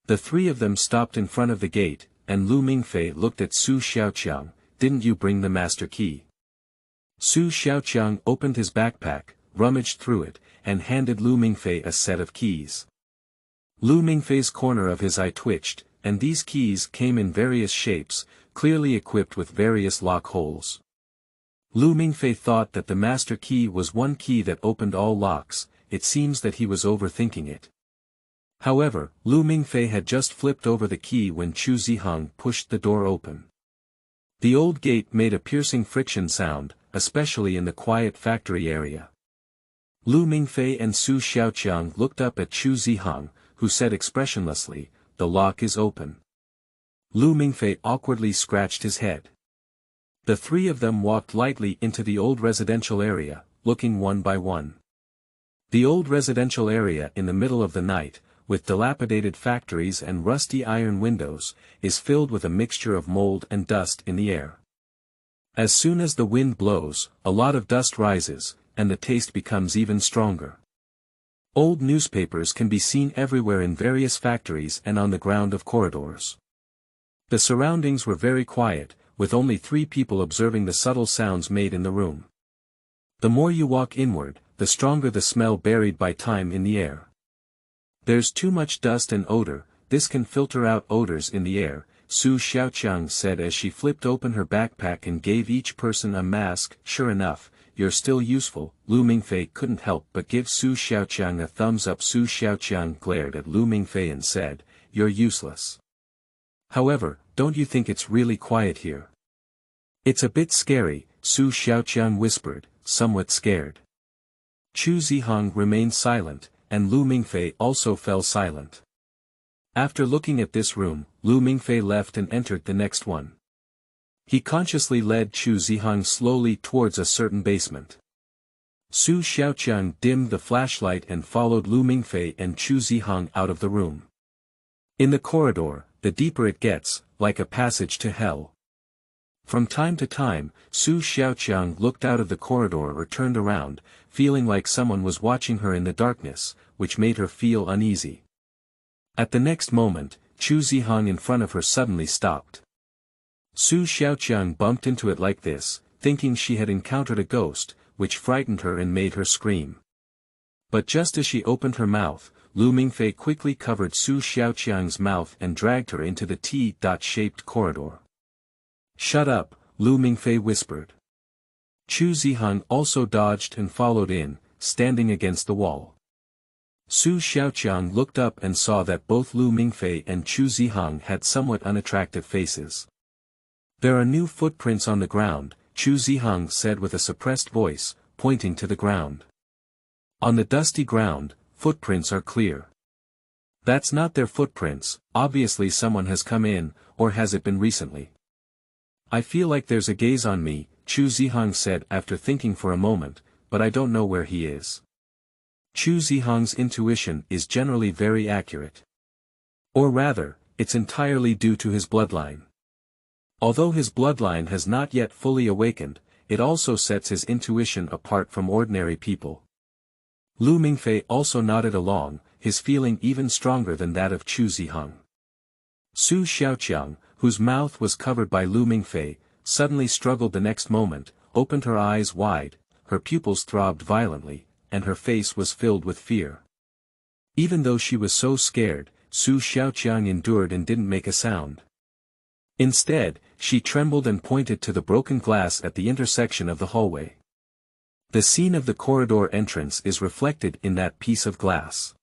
The 3 of them stopped in front of the gate, and Lu Mingfei looked at Su Xiaoqiang. "Didn't you bring the master key?" Su Xiaoqiang opened his backpack, rummaged through it, and handed Lu Mingfei a set of keys. Lu Mingfei's corner of his eye twitched, and these keys came in various shapes, clearly equipped with various lock holes. Lu Mingfei thought that the master key was one key that opened all locks. It seems that he was overthinking it. However, Lu Mingfei had just flipped over the key when Chu Zihang pushed the door open. The old gate made a piercing friction sound, especially in the quiet factory area. Lu Mingfei and Su Xiaoqiang looked up at Chu Zihang, who said expressionlessly, "The lock is open." Lu Mingfei awkwardly scratched his head. The 3 of them walked lightly into the old residential area, looking one by one. The old residential area in the middle of the night, with dilapidated factories and rusty iron windows, is filled with a mixture of mold and dust in the air. As soon as the wind blows, a lot of dust rises, and the taste becomes even stronger. Old newspapers can be seen everywhere in various factories and on the ground of corridors. The surroundings were very quiet, with only 3 people observing the subtle sounds made in the room. The more you walk inward, the stronger the smell buried by time in the air. "There's too much dust and odor, this can filter out odors in the air," Su Xiaoqiang said as she flipped open her backpack and gave each person a mask. "Sure enough, you're still useful." Lu Mingfei couldn't help but give Su Xiaoqiang a thumbs up. Su Xiaoqiang glared at Lu Mingfei and said, "You're useless. However, don't you think it's really quiet here?" "It's a bit scary," Su Xiaoqiang whispered, somewhat scared. Chu Zihang remained silent, and Lu Mingfei also fell silent. After looking at this room, Lu Mingfei left and entered the next one. He consciously led Chu Zihang slowly towards a certain basement. Su Xiaoqiang dimmed the flashlight and followed Lu Mingfei and Chu Zihang out of the room. In the corridor, the deeper it gets, like a passage to hell. From time to time, Su Xiaoqiang looked out of the corridor or turned around, feeling like someone was watching her in the darkness, which made her feel uneasy. At the next moment, Chu Zihang in front of her suddenly stopped. Su Xiaoqiang bumped into it like this, thinking she had encountered a ghost, which frightened her and made her scream. But just as she opened her mouth, Lu Mingfei quickly covered Su Xiaoqiang's mouth and dragged her into the T-shaped corridor. "Shut up," Lu Mingfei whispered. Chu Zihang also dodged and followed in, standing against the wall. Su Xiaoqiang looked up and saw that both Lu Mingfei and Chu Zihang had somewhat unattractive faces. "There are new footprints on the ground," Chu Zihang said with a suppressed voice, pointing to the ground. "On the dusty ground, footprints are clear. That's not their footprints, obviously someone has come in, or has it been recently?" "I feel like there's a gaze on me," Chu Zihang said after thinking for a moment, "but I don't know where he is." Chu Zihang's intuition is generally very accurate. Or rather, it's entirely due to his bloodline. Although his bloodline has not yet fully awakened, it also sets his intuition apart from ordinary people. Lu Mingfei also nodded along, his feeling even stronger than that of Chu Zihang. Su Xiaoqiang, whose mouth was covered by Lu Mingfei, suddenly struggled the next moment, opened her eyes wide, her pupils throbbed violently, and her face was filled with fear. Even though she was so scared, Su Xiaoqiang endured and didn't make a sound. Instead, she trembled and pointed to the broken glass at the intersection of the hallway. The scene of the corridor entrance is reflected in that piece of glass.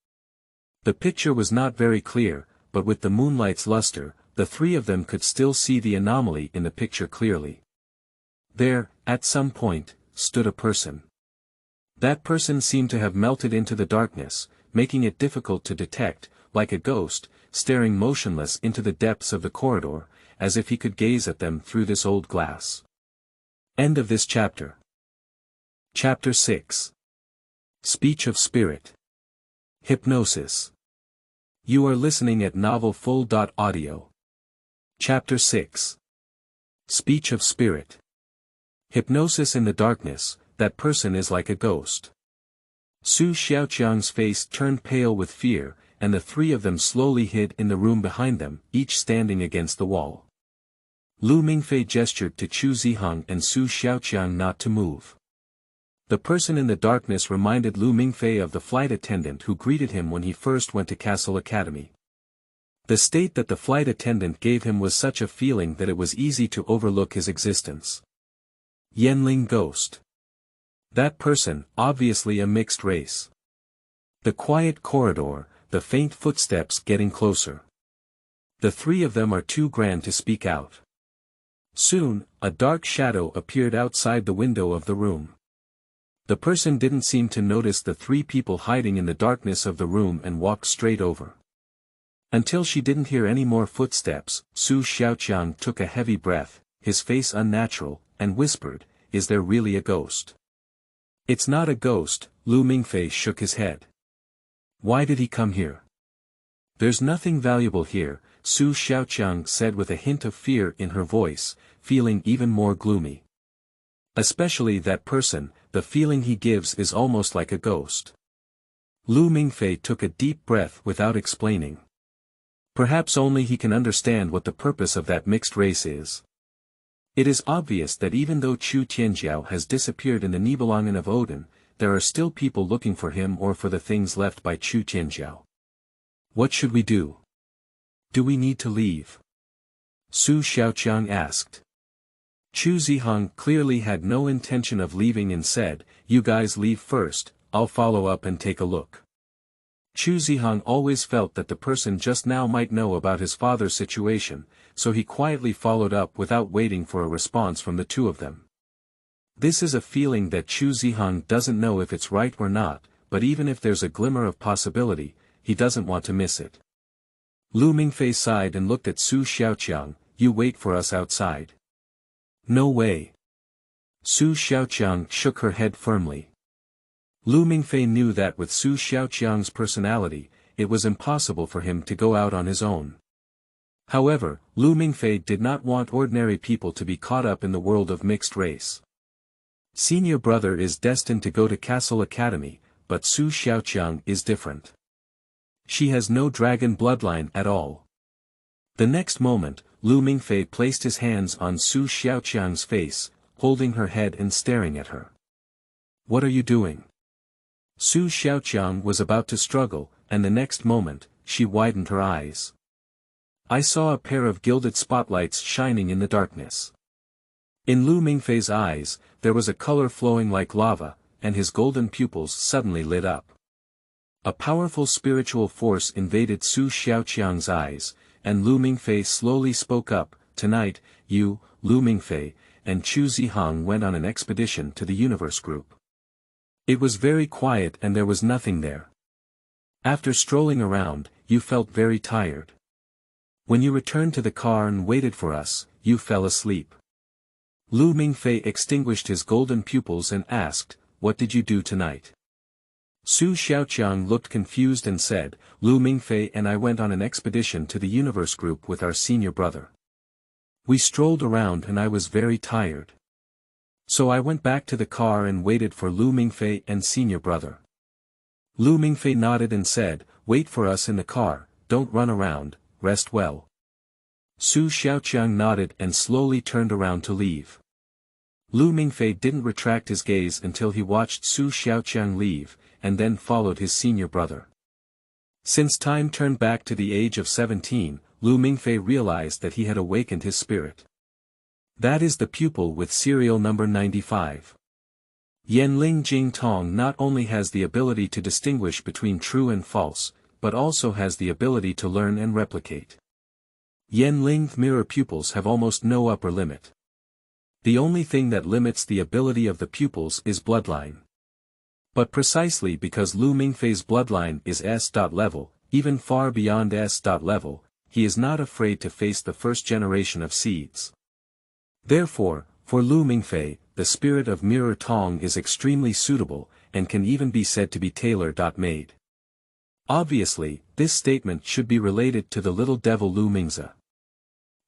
The picture was not very clear, but with the moonlight's luster, the three of them could still see the anomaly in the picture clearly. There, at some point, stood a person. That person seemed to have melted into the darkness, making it difficult to detect, like a ghost, staring motionless into the depths of the corridor, as if he could gaze at them through this old glass. End of this chapter. Chapter 6. Speech of Spirit. Hypnosis. You are listening at novelfull.audio. Chapter 6. Speech of Spirit. Hypnosis in the darkness, that person is like a ghost. Su Xiaoqiang's face turned pale with fear, and the three of them slowly hid in the room behind them, each standing against the wall. Lu Mingfei gestured to Chu Zihang and Su Xiaoqiang not to move. The person in the darkness reminded Lu Mingfei of the flight attendant who greeted him when he first went to Kassel Academy. The state that the flight attendant gave him was such a feeling that it was easy to overlook his existence. Yanling Ghost. That person, obviously a mixed race. The quiet corridor, the faint footsteps getting closer. The three of them are too grand to speak out. Soon, a dark shadow appeared outside the window of the room. The person didn't seem to notice the three people hiding in the darkness of the room and walked straight over. Until she didn't hear any more footsteps, Su Xiaoqiang took a heavy breath, his face unnatural, and whispered, "Is there really a ghost?" "It's not a ghost," Lu Mingfei shook his head. "Why did he come here?" "There's nothing valuable here," Su Xiaoqiang said with a hint of fear in her voice, feeling even more gloomy. "Especially that person, the feeling he gives is almost like a ghost." Lu Mingfei took a deep breath without explaining. Perhaps only he can understand what the purpose of that mixed race is. It is obvious that even though Chu Tianjiao has disappeared in the Nibelungen of Odin, there are still people looking for him or for the things left by Chu Tianjiao. What should we do? Do we need to leave? Su Xiaoqiang asked. Chu Zihang clearly had no intention of leaving and said, "You guys leave first, I'll follow up and take a look." Chu Zihang always felt that the person just now might know about his father's situation, so he quietly followed up without waiting for a response from the two of them. This is a feeling that Chu Zihang doesn't know if it's right or not, but even if there's a glimmer of possibility, he doesn't want to miss it. Lu Mingfei sighed and looked at Su Xiaoqiang, "You wait for us outside." "No way." Su Xiaoqiang shook her head firmly. Lu Mingfei knew that with Su Xiaoqiang's personality, it was impossible for him to go out on his own. However, Lu Mingfei did not want ordinary people to be caught up in the world of mixed race. Senior brother is destined to go to Kassel Academy, but Su Xiaoqiang is different. She has no dragon bloodline at all. The next moment, Lu Mingfei placed his hands on Su Xiaoqiang's face, holding her head and staring at her. "What are you doing?" Su Xiaoqiang was about to struggle, and the next moment, she widened her eyes. I saw a pair of gilded spotlights shining in the darkness. In Lu Mingfei's eyes, there was a color flowing like lava, and his golden pupils suddenly lit up. A powerful spiritual force invaded Su Xiaoqiang's eyes, and Lu Mingfei slowly spoke up, "Tonight, you, Lu Mingfei, and Chu Zihang went on an expedition to the Universe Group. It was very quiet and there was nothing there. After strolling around, you felt very tired. When you returned to the car and waited for us, you fell asleep." Lu Mingfei extinguished his golden pupils and asked, "What did you do tonight?" Su Xiaoqiang looked confused and said, "Lu Mingfei and I went on an expedition to the Universe Group with our senior brother. We strolled around and I was very tired. So I went back to the car and waited for Lu Mingfei and senior brother." Lu Mingfei nodded and said, "Wait for us in the car, don't run around, rest well." Su Xiaoqiang nodded and slowly turned around to leave. Lu Mingfei didn't retract his gaze until he watched Su Xiaoqiang leave, and then followed his senior brother. Since time turned back to the age of 17, Lu Mingfei realized that he had awakened his spirit. That is the pupil with serial number 95. Yanling Jing Tong not only has the ability to distinguish between true and false, but also has the ability to learn and replicate. Yanling mirror pupils have almost no upper limit. The only thing that limits the ability of the pupils is bloodline. But precisely because Lu Mingfei's bloodline is S.level, even far beyond S.level, he is not afraid to face the first generation of seeds. Therefore, for Lu Mingfei, the spirit of Mirror Tong is extremely suitable, and can even be said to be tailor-made. Obviously, this statement should be related to the little devil Lu Mingze.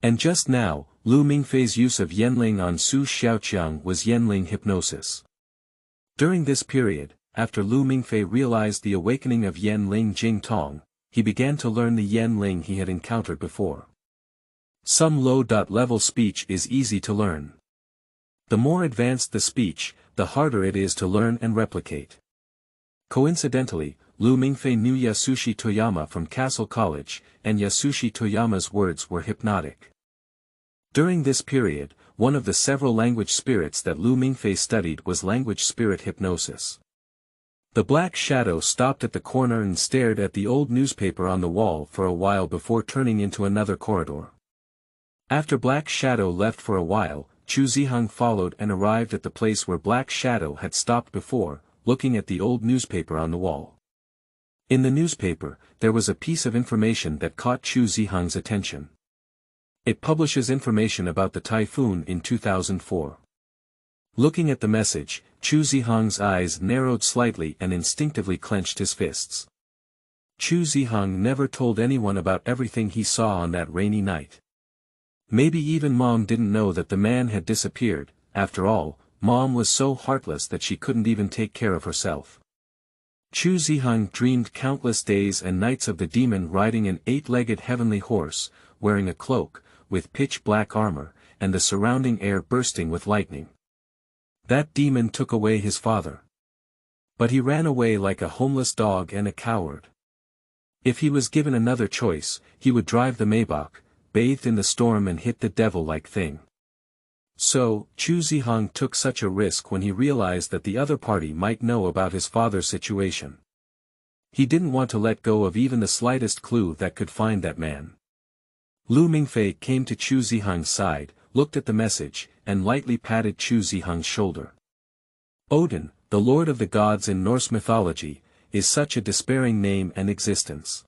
And just now, Lu Mingfei's use of Yanling on Su Xiaoqiang was Yanling Hypnosis. During this period, after Lu Mingfei realized the awakening of Yanling Jing Tong, he began to learn the Yanling he had encountered before. Some low-level speech is easy to learn. The more advanced the speech, the harder it is to learn and replicate. Coincidentally, Lu Mingfei knew Yasushi Toyama from Kassel College, and Yasushi Toyama's words were hypnotic. During this period, one of the several language spirits that Lu Mingfei studied was language spirit hypnosis. The black shadow stopped at the corner and stared at the old newspaper on the wall for a while before turning into another corridor. After Black Shadow left for a while, Chu Zihang followed and arrived at the place where Black Shadow had stopped before, looking at the old newspaper on the wall. In the newspaper, there was a piece of information that caught Chu Zihang's attention. It publishes information about the typhoon in 2004. Looking at the message, Chu Zihang's eyes narrowed slightly and instinctively clenched his fists. Chu Zihang never told anyone about everything he saw on that rainy night. Maybe even Mom didn't know that the man had disappeared. After all, Mom was so heartless that she couldn't even take care of herself. Chu Zihang dreamed countless days and nights of the demon riding an 8-legged heavenly horse, wearing a cloak, with pitch-black armor, and the surrounding air bursting with lightning. That demon took away his father. But he ran away like a homeless dog and a coward. If he was given another choice, he would drive the Maybach, bathed in the storm and hit the devil-like thing. So, Chu Zihang took such a risk when he realized that the other party might know about his father's situation. He didn't want to let go of even the slightest clue that could find that man. Lu Mingfei came to Chu Zihang's side, looked at the message, and lightly patted Chu Zihang's shoulder. Odin, the lord of the gods in Norse mythology, is such a despairing name and existence.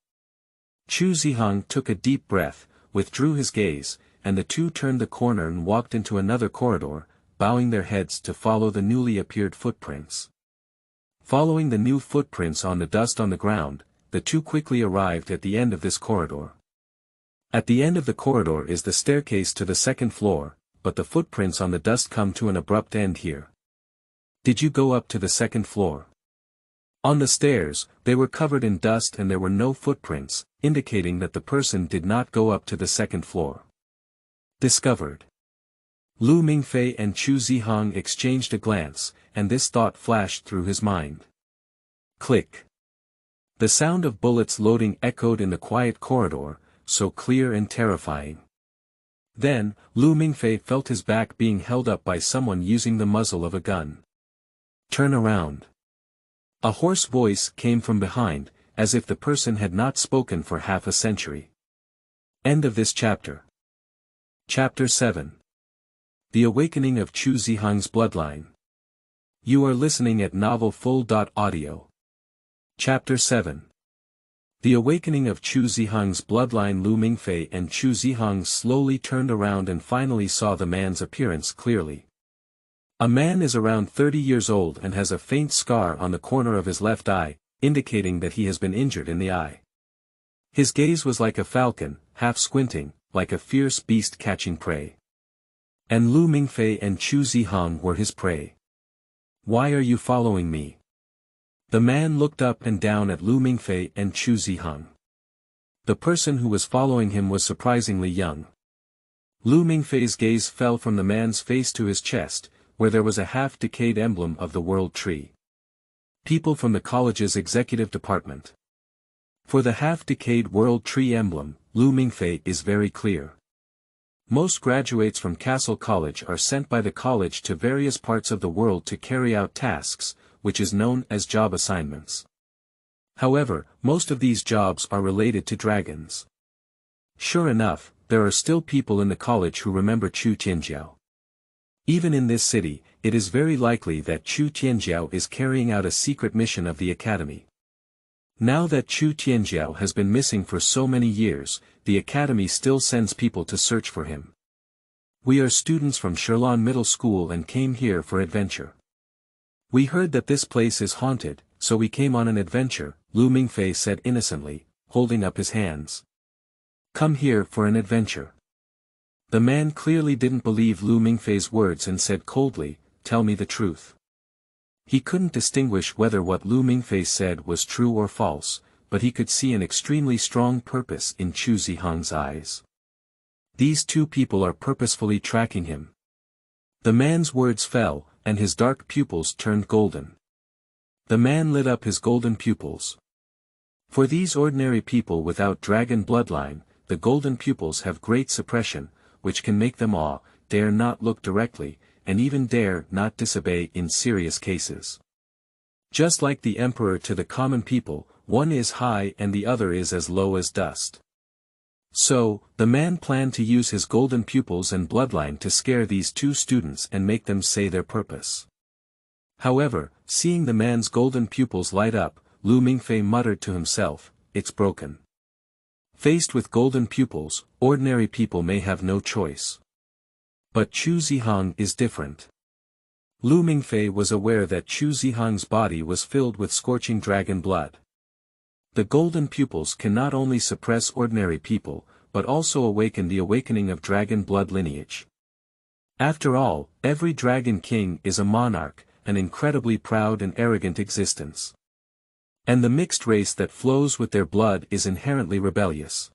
Chu Zihang took a deep breath, withdrew his gaze, and the two turned the corner and walked into another corridor, bowing their heads to follow the newly appeared footprints. Following the new footprints on the dust on the ground, the two quickly arrived at the end of this corridor. At the end of the corridor is the staircase to the second floor, but the footprints on the dust come to an abrupt end here. Did you go up to the second floor? On the stairs, they were covered in dust and there were no footprints, indicating that the person did not go up to the second floor. Discovered. Lu Mingfei and Chu Zihang exchanged a glance, and this thought flashed through his mind. Click. The sound of bullets loading echoed in the quiet corridor, so clear and terrifying. Then, Lu Mingfei felt his back being held up by someone using the muzzle of a gun. Turn around. A hoarse voice came from behind, as if the person had not spoken for half a century. End of this chapter. Chapter 7. The Awakening of Chu Zihang's Bloodline. You are listening at novelfull.audio. Chapter 7. The Awakening of Chu Zihang's Bloodline. Lu Mingfei and Chu Zihang slowly turned around and finally saw the man's appearance clearly. A man is around 30 years old and has a faint scar on the corner of his left eye, indicating that he has been injured in the eye. His gaze was like a falcon, half squinting, like a fierce beast catching prey. And Lu Mingfei and Chu Zihang were his prey. Why are you following me? The man looked up and down at Lu Mingfei and Chu Zihang. The person who was following him was surprisingly young. Lu Mingfei's gaze fell from the man's face to his chest, where there was a half-decayed emblem of the World Tree. People from the college's executive department. For the half-decayed World Tree emblem, Lu Mingfei is very clear. Most graduates from Kassel College are sent by the college to various parts of the world to carry out tasks, which is known as job assignments. However, most of these jobs are related to dragons. Sure enough, there are still people in the college who remember Chu Tianjiao. Even in this city, it is very likely that Chu Tianjiao is carrying out a secret mission of the academy. Now that Chu Tianjiao has been missing for so many years, the academy still sends people to search for him. We are students from Shilin Middle School and came here for adventure. We heard that this place is haunted, so we came on an adventure, Lu Mingfei said innocently, holding up his hands. Come here for an adventure. The man clearly didn't believe Lu Mingfei's words and said coldly, tell me the truth. He couldn't distinguish whether what Lu Mingfei said was true or false, but he could see an extremely strong purpose in Chu Zihang's eyes. These two people are purposefully tracking him. The man's words fell, and his dark pupils turned golden. The man lit up his golden pupils. For these ordinary people without dragon bloodline, the golden pupils have great suppression, which can make them awe, dare not look directly, and even dare not disobey in serious cases. Just like the emperor to the common people, one is high and the other is as low as dust. So, the man planned to use his golden pupils and bloodline to scare these two students and make them say their purpose. However, seeing the man's golden pupils light up, Lu Mingfei muttered to himself, it's broken. Faced with golden pupils, ordinary people may have no choice. But Chu Zihang is different. Lu Mingfei was aware that Chu Zihang's body was filled with scorching dragon blood. The golden pupils can not only suppress ordinary people, but also awaken the awakening of dragon blood lineage. After all, every dragon king is a monarch, an incredibly proud and arrogant existence. And the mixed race that flows with their blood is inherently rebellious.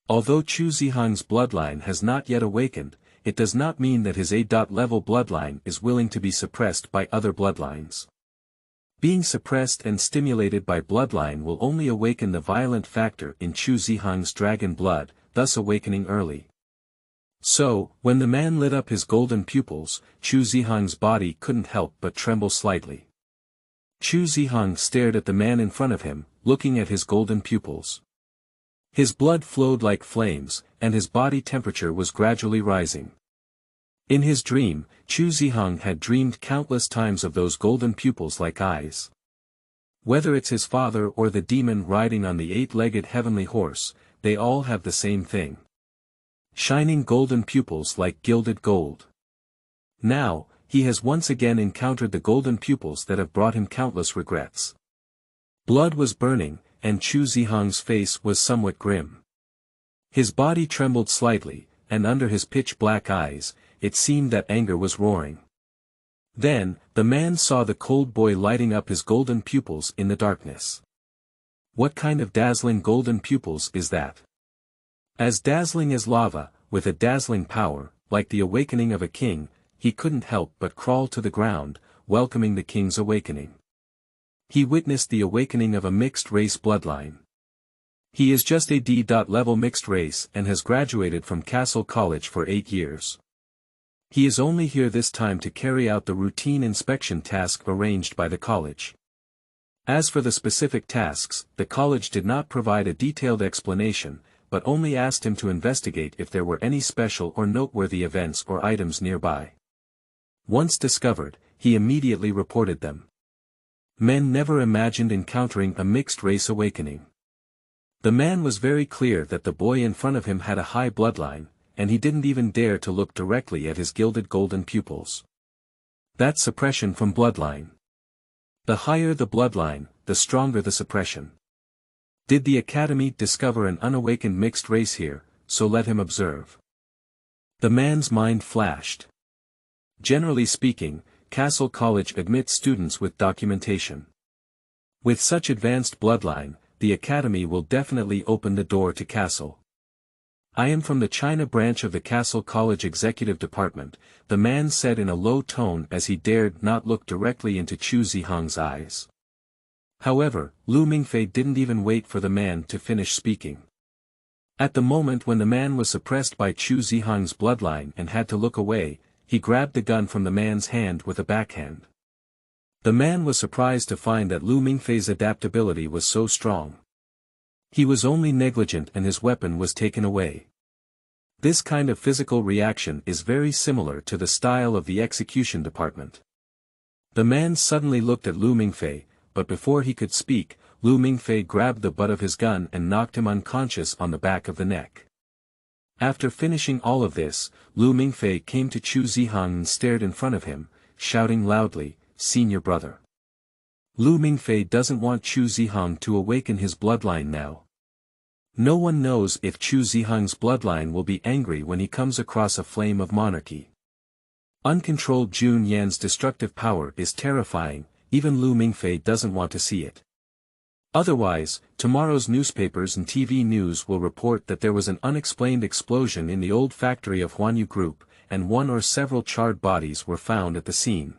Although Chu Zihang's bloodline has not yet awakened, it does not mean that his A-level bloodline is willing to be suppressed by other bloodlines. Being suppressed and stimulated by bloodline will only awaken the violent factor in Chu Zihang's dragon blood, thus awakening early. So, when the man lit up his golden pupils, Chu Zihang's body couldn't help but tremble slightly. Chu Zihang stared at the man in front of him, looking at his golden pupils. His blood flowed like flames, and his body temperature was gradually rising. In his dream, Chu Zihang had dreamed countless times of those golden pupils like eyes. Whether it's his father or the demon riding on the 8-legged heavenly horse, they all have the same thing. Shining golden pupils like gilded gold. Now, he has once again encountered the golden pupils that have brought him countless regrets. Blood was burning, and Chu Zihang's face was somewhat grim. His body trembled slightly, and under his pitch-black eyes, it seemed that anger was roaring. Then, the man saw the cold boy lighting up his golden pupils in the darkness. What kind of dazzling golden pupils is that? As dazzling as lava, with a dazzling power, like the awakening of a king, he couldn't help but crawl to the ground, welcoming the king's awakening. He witnessed the awakening of a mixed-race bloodline. He is just a D.level mixed race and has graduated from Kassel College for 8 years. He is only here this time to carry out the routine inspection task arranged by the college. As for the specific tasks, the college did not provide a detailed explanation, but only asked him to investigate if there were any special or noteworthy events or items nearby. Once discovered, he immediately reported them. Men never imagined encountering a mixed-race awakening. The man was very clear that the boy in front of him had a high bloodline, and he didn't even dare to look directly at his gilded golden pupils. That's suppression from bloodline. The higher the bloodline, the stronger the suppression. Did the academy discover an unawakened mixed race here, so let him observe. The man's mind flashed. Generally speaking, Kassel College admits students with documentation. With such advanced bloodline, the academy will definitely open the door to Kassel. I am from the China branch of the Kassel College Executive Department, the man said in a low tone as he dared not look directly into Chu Zihang's eyes. However, Lu Mingfei didn't even wait for the man to finish speaking. At the moment when the man was suppressed by Chu Zihang's bloodline and had to look away, he grabbed the gun from the man's hand with a backhand. The man was surprised to find that Lu Mingfei's adaptability was so strong. He was only negligent and his weapon was taken away. This kind of physical reaction is very similar to the style of the execution department. The man suddenly looked at Lu Mingfei, but before he could speak, Lu Mingfei grabbed the butt of his gun and knocked him unconscious on the back of the neck. After finishing all of this, Lu Mingfei came to Chu Zihang and stared in front of him, shouting loudly, "Senior brother." Lu Mingfei doesn't want Chu Zihang to awaken his bloodline now. No one knows if Chu Zihang's bloodline will be angry when he comes across a flame of monarchy. Uncontrolled Jun Yan's destructive power is terrifying, even Lu Mingfei doesn't want to see it. Otherwise, tomorrow's newspapers and TV news will report that there was an unexplained explosion in the old factory of Huanyu Group, and one or several charred bodies were found at the scene.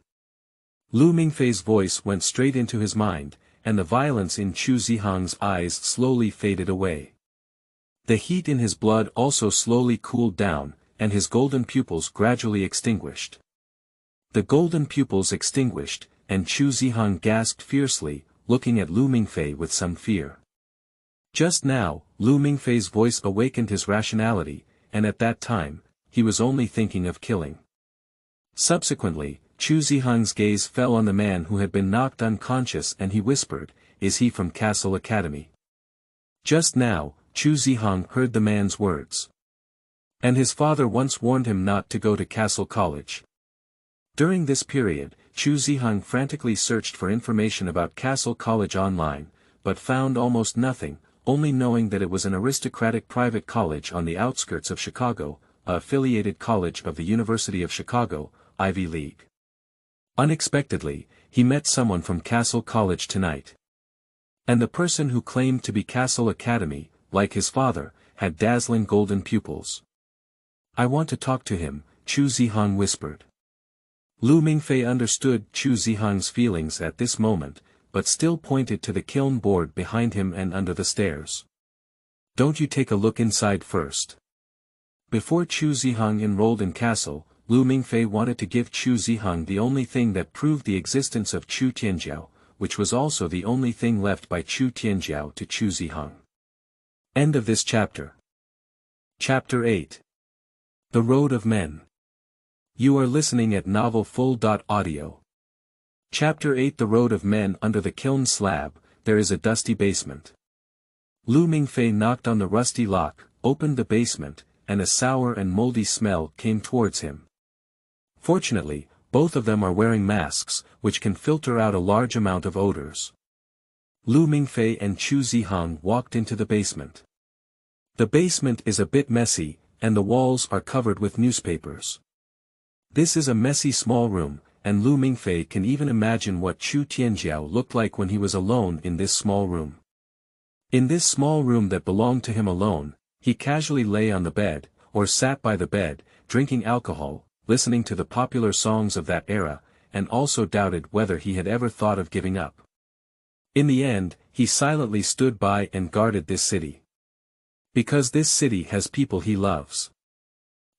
Lu Mingfei's voice went straight into his mind, and the violence in Chu Zihang's eyes slowly faded away. The heat in his blood also slowly cooled down, and his golden pupils gradually extinguished. The golden pupils extinguished, and Chu Zihang gasped fiercely, looking at Lu Mingfei with some fear. Just now, Lu Mingfei's voice awakened his rationality, and at that time, he was only thinking of killing. Subsequently, Chu Zihang's gaze fell on the man who had been knocked unconscious and he whispered, "Is he from Kassel Academy?" Just now, Chu Zihang heard the man's words. And his father once warned him not to go to Kassel College. During this period, Chu Zihang frantically searched for information about Kassel College online, but found almost nothing, only knowing that it was an aristocratic private college on the outskirts of Chicago, a affiliated college of the University of Chicago, Ivy League. Unexpectedly, he met someone from Kassel College tonight. And the person who claimed to be Kassel Academy, like his father, had dazzling golden pupils. "I want to talk to him," Chu Zihang whispered. Lu Mingfei understood Chu Zihang's feelings at this moment, but still pointed to the kiln board behind him and under the stairs. "Don't you take a look inside first?" Before Chu Zihang enrolled in Kassel, Lu Mingfei wanted to give Chu Zihang the only thing that proved the existence of Chu Tianjiao, which was also the only thing left by Chu Tianjiao to Chu Zihang. End of this chapter. Chapter 8. The Road of Men. You are listening at novelfull.audio. Chapter 8. The Road of Men. Under the kiln slab, there is a dusty basement. Lu Mingfei knocked on the rusty lock, opened the basement, and a sour and moldy smell came towards him. Fortunately, both of them are wearing masks, which can filter out a large amount of odors. Lu Mingfei and Chu Zihang walked into the basement. The basement is a bit messy, and the walls are covered with newspapers. This is a messy small room, and Lu Mingfei can even imagine what Chu Tianjiao looked like when he was alone in this small room. In this small room that belonged to him alone, he casually lay on the bed, or sat by the bed, drinking alcohol, listening to the popular songs of that era, and also doubted whether he had ever thought of giving up. In the end, he silently stood by and guarded this city. Because this city has people he loves.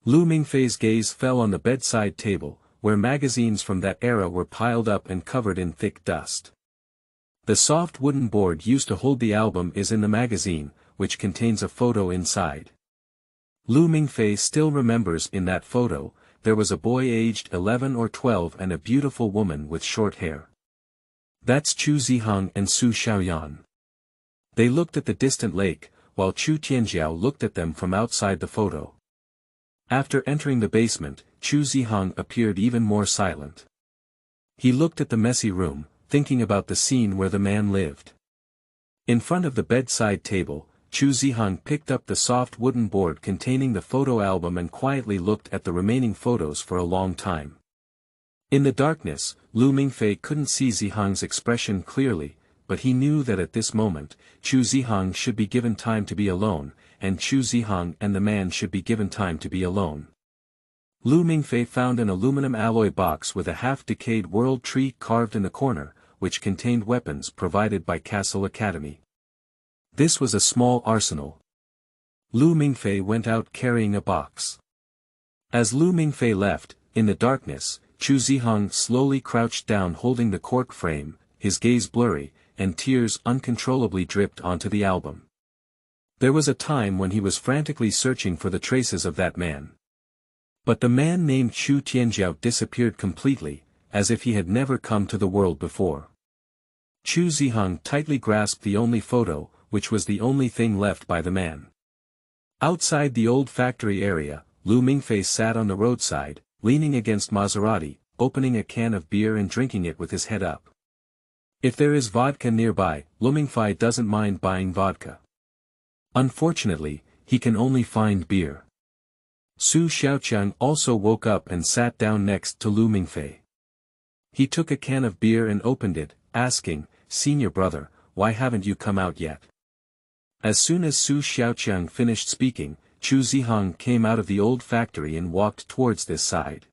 Lu Mingfei's gaze fell on the bedside table, where magazines from that era were piled up and covered in thick dust. The soft wooden board used to hold the album is in the magazine, which contains a photo inside. Lu Mingfei still remembers in that photo, there was a boy aged 11 or 12 and a beautiful woman with short hair. That's Chu Zihang and Su Xiaoyan. They looked at the distant lake, while Chu Tianjiao looked at them from outside the photo. After entering the basement, Chu Zihang appeared even more silent. He looked at the messy room, thinking about the scene where the man lived. In front of the bedside table, Chu Zihang picked up the soft wooden board containing the photo album and quietly looked at the remaining photos for a long time. In the darkness, Lu Mingfei couldn't see Zihang's expression clearly, but he knew that at this moment, Chu Zihang should be given time to be alone, and Chu Zihang and the man should be given time to be alone. Lu Mingfei found an aluminum alloy box with a half-decayed world tree carved in the corner, which contained weapons provided by Kassel Academy. This was a small arsenal. Lu Mingfei went out carrying a box. As Lu Mingfei left, in the darkness, Chu Zihang slowly crouched down holding the cork frame, his gaze blurry, and tears uncontrollably dripped onto the album. There was a time when he was frantically searching for the traces of that man. But the man named Chu Tianjiao disappeared completely, as if he had never come to the world before. Chu Zihang tightly grasped the only photo, which was the only thing left by the man. Outside the old factory area, Lu Mingfei sat on the roadside, leaning against Maserati, opening a can of beer and drinking it with his head up. If there is vodka nearby, Lu Mingfei doesn't mind buying vodka. Unfortunately, he can only find beer. Su Xiaoqiang also woke up and sat down next to Lu Mingfei. He took a can of beer and opened it, asking, "Senior brother, why haven't you come out yet?" As soon as Su Xiaoqiang finished speaking, Chu Zihang came out of the old factory and walked towards this side.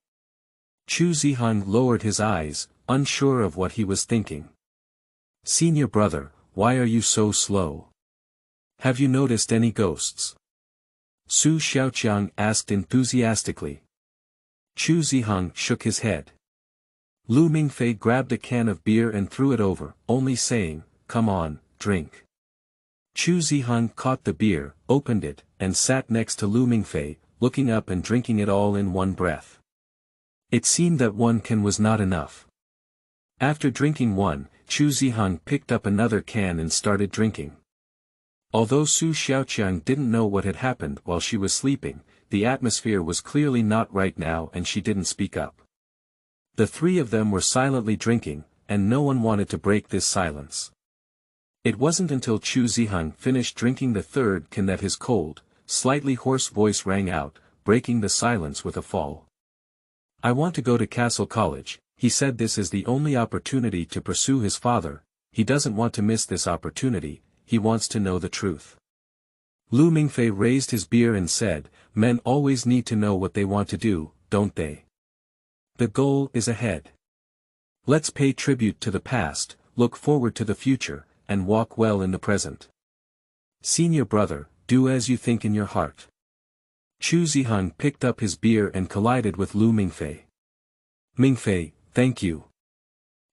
Chu Zihang lowered his eyes, unsure of what he was thinking. "Senior brother, why are you so slow? Have you noticed any ghosts?" Su Xiaoqiang asked enthusiastically. Chu Zihang shook his head. Lu Mingfei grabbed a can of beer and threw it over, only saying, "Come on, drink." Chu Zihang caught the beer, opened it, and sat next to Lu Mingfei, looking up and drinking it all in one breath. It seemed that one can was not enough. After drinking one, Chu Zihang picked up another can and started drinking. Although Su Xiaoqiang didn't know what had happened while she was sleeping, the atmosphere was clearly not right now and she didn't speak up. The three of them were silently drinking, and no one wanted to break this silence. It wasn't until Chu Zihang finished drinking the third can that his cold, slightly hoarse voice rang out, breaking the silence with a fall. "I want to go to Kassel College," he said. This is the only opportunity to pursue his father, he doesn't want to miss this opportunity, he wants to know the truth. Lu Mingfei raised his beer and said, "Men always need to know what they want to do, don't they? The goal is ahead. Let's pay tribute to the past, look forward to the future, and walk well in the present. Senior brother, do as you think in your heart." Chu Zihang picked up his beer and collided with Lu Mingfei. "Mingfei, thank you."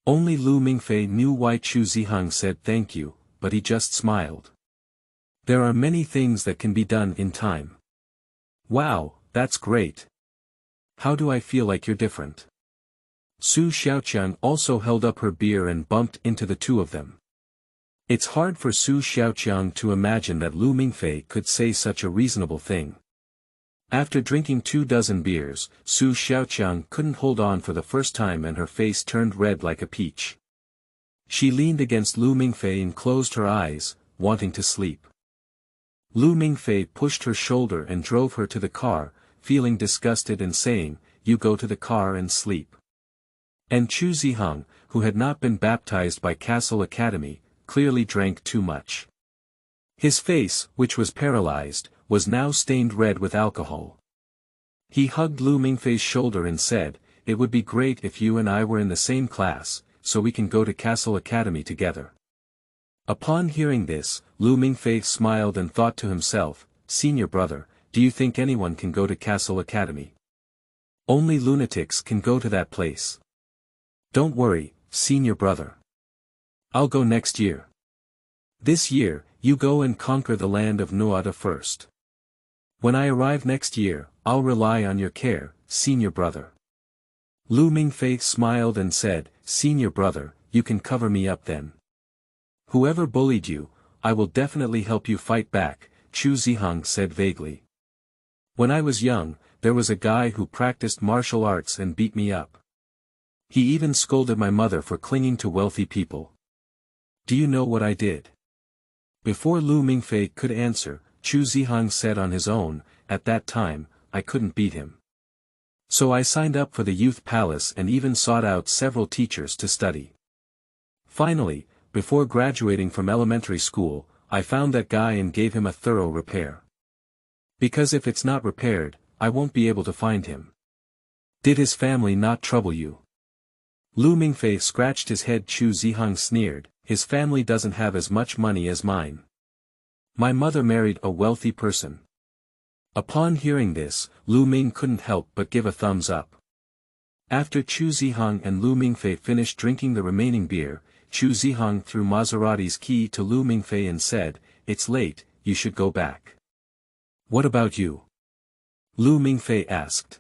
Only Lu Mingfei knew why Chu Zihang said thank you, but he just smiled. There are many things that can be done in time. "Wow, that's great. How do I feel like you're different?" Su Xiaoqiang also held up her beer and bumped into the two of them. It's hard for Su Xiaoqiang to imagine that Lu Mingfei could say such a reasonable thing. After drinking 24 beers, Su Xiaoqiang couldn't hold on for the first time and her face turned red like a peach. She leaned against Lu Mingfei and closed her eyes, wanting to sleep. Lu Mingfei pushed her shoulder and drove her to the car, feeling disgusted and saying, "You go to the car and sleep." And Zihang, who had not been baptized by Kassel Academy, clearly drank too much. His face, which was paralyzed, was now stained red with alcohol. He hugged Lu Mingfei's shoulder and said, "It would be great if you and I were in the same class, so we can go to Kassel Academy together." Upon hearing this, Lu Mingfei smiled and thought to himself, "Senior brother, do you think anyone can go to Kassel Academy? Only lunatics can go to that place. Don't worry, senior brother. I'll go next year. This year, you go and conquer the land of Nuada first. When I arrive next year, I'll rely on your care, senior brother." Lu Mingfei smiled and said, "Senior brother, you can cover me up then. Whoever bullied you, I will definitely help you fight back," Zihang said vaguely. "When I was young, there was a guy who practiced martial arts and beat me up. He even scolded my mother for clinging to wealthy people. Do you know what I did?" Before Lu Mingfei could answer, Zihang said on his own, "At that time, I couldn't beat him. So I signed up for the youth palace and even sought out several teachers to study. Finally, before graduating from elementary school, I found that guy and gave him a thorough repair. Because if it's not repaired, I won't be able to find him. Did his family not trouble you?" Lu Mingfei scratched his head. Zihang sneered, "His family doesn't have as much money as mine. My mother married a wealthy person." Upon hearing this, Lu Ming couldn't help but give a thumbs up. After Zihang and Lu Mingfei finished drinking the remaining beer, Zihang threw Maserati's key to Lu Mingfei and said, "It's late, you should go back." "What about you?" Lu Mingfei asked.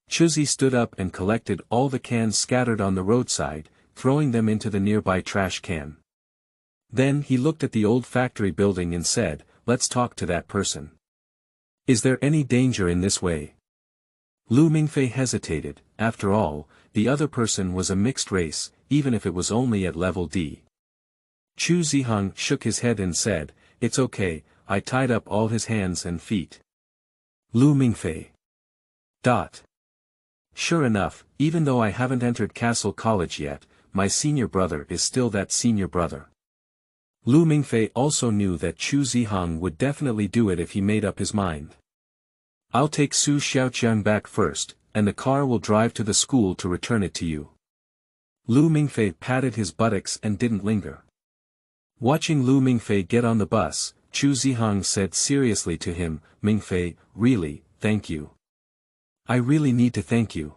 Chuzi stood up and collected all the cans scattered on the roadside, throwing them into the nearby trash can. Then he looked at the old factory building and said, "Let's talk to that person. Is there any danger in this way?" Lu Mingfei hesitated. After all, the other person was a mixed race, even if it was only at level D. Zihang shook his head and said, "It's okay, I tied up all his hands and feet." Lu Mingfei. Sure enough, even though I haven't entered Kassel College yet, my senior brother is still that senior brother. Lu Mingfei also knew that Zihang would definitely do it if he made up his mind. "I'll take Su Xiaoqiang back first, and the car will drive to the school to return it to you." Lu Mingfei patted his buttocks and didn't linger. Watching Lu Mingfei get on the bus, Zihang said seriously to him, "Mingfei, really, thank you. I really need to thank you.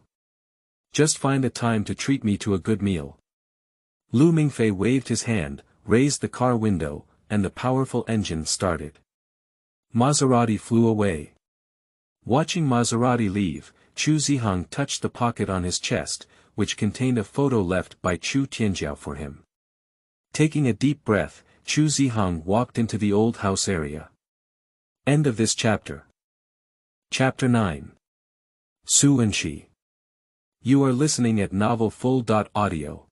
Just find a time to treat me to a good meal." Lu Mingfei waved his hand, raised the car window, and the powerful engine started. Maserati flew away. Watching Maserati leave, Zihang touched the pocket on his chest, which contained a photo left by Chu Tianjiao for him. Taking a deep breath, Zihang walked into the old house area. End of this chapter. Chapter 9. Su Enxi. You are listening at novelfull.audio.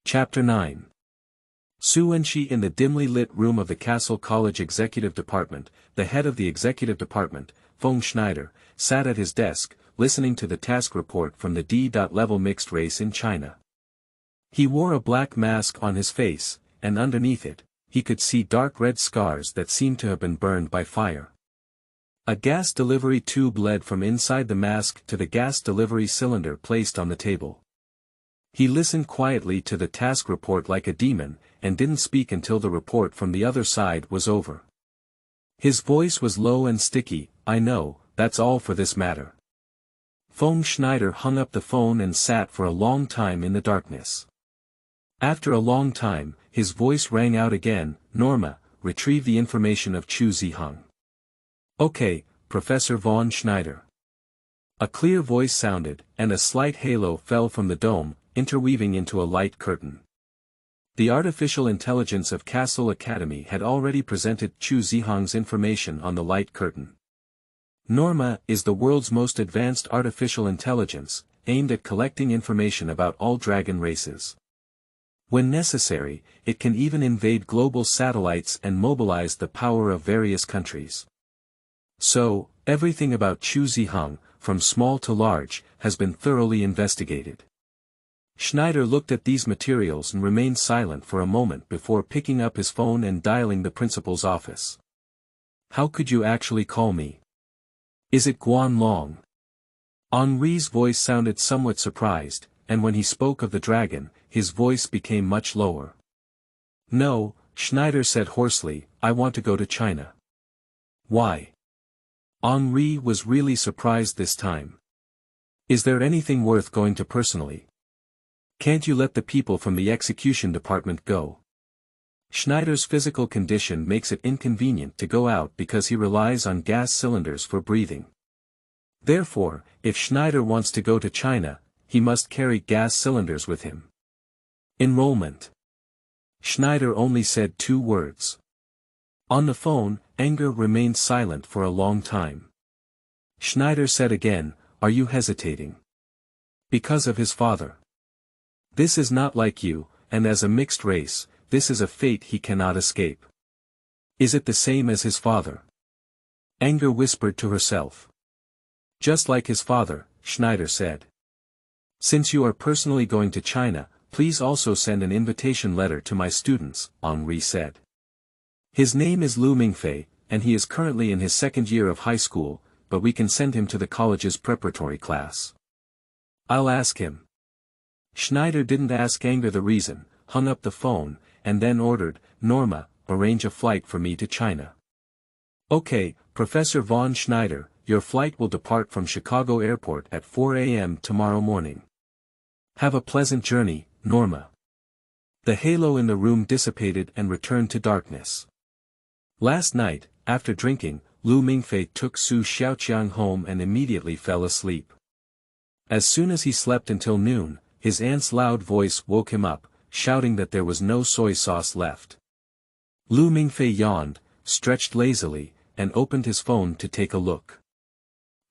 Chapter 9. Su Enxi. In the dimly lit room of the Kassel College Executive Department, the head of the Executive Department, Feng Schneider, sat at his desk, listening to the task report from the D-level mixed race in China. He wore a black mask on his face, and underneath it, he could see dark red scars that seemed to have been burned by fire. A gas delivery tube led from inside the mask to the gas delivery cylinder placed on the table. He listened quietly to the task report like a demon, and didn't speak until the report from the other side was over. His voice was low and sticky. "I know, that's all for this matter." Feng Schneider hung up the phone and sat for a long time in the darkness. After a long time, his voice rang out again, "Norma, retrieve the information of Zihang." "Okay, Professor von Schneider." A clear voice sounded, and a slight halo fell from the dome, interweaving into a light curtain. The artificial intelligence of Kassel Academy had already presented Zihang's information on the light curtain. Norma is the world's most advanced artificial intelligence, aimed at collecting information about all dragon races. When necessary, it can even invade global satellites and mobilize the power of various countries. So, everything about Chu Zihang, from small to large, has been thoroughly investigated. Schneider looked at these materials and remained silent for a moment before picking up his phone and dialing the principal's office. How could you actually call me? Is it Guan Long? Henri's voice sounded somewhat surprised, and when he spoke of the dragon, his voice became much lower. No, Schneider said hoarsely, I want to go to China. Why? Henri was really surprised this time. Is there anything worth going to personally? Can't you let the people from the execution department go? Schneider's physical condition makes it inconvenient to go out because he relies on gas cylinders for breathing. Therefore, if Schneider wants to go to China, he must carry gas cylinders with him. Enrollment. Schneider only said 2 words. On the phone, Anger remained silent for a long time. Schneider said again, Are you hesitating? Because of his father. This is not like you, and as a mixed race, this is a fate he cannot escape. Is it the same as his father? Anger whispered to herself. Just like his father, Schneider said. Since you are personally going to China, please also send an invitation letter to my students, Henri said. His name is Lu Mingfei, and he is currently in his 2nd year of high school, but we can send him to the college's preparatory class. I'll ask him. Schneider didn't ask Anger the reason, hung up the phone, and then ordered, Norma, arrange a flight for me to China. Okay, Professor von Schneider, your flight will depart from Chicago Airport at 4 a.m. tomorrow morning. Have a pleasant journey, Norma. The halo in the room dissipated and returned to darkness. Last night, after drinking, Lu Mingfei took Su Xiaoqiang home and immediately fell asleep. As soon as he slept until noon, his aunt's loud voice woke him up, shouting that there was no soy sauce left. Lu Mingfei yawned, stretched lazily, and opened his phone to take a look.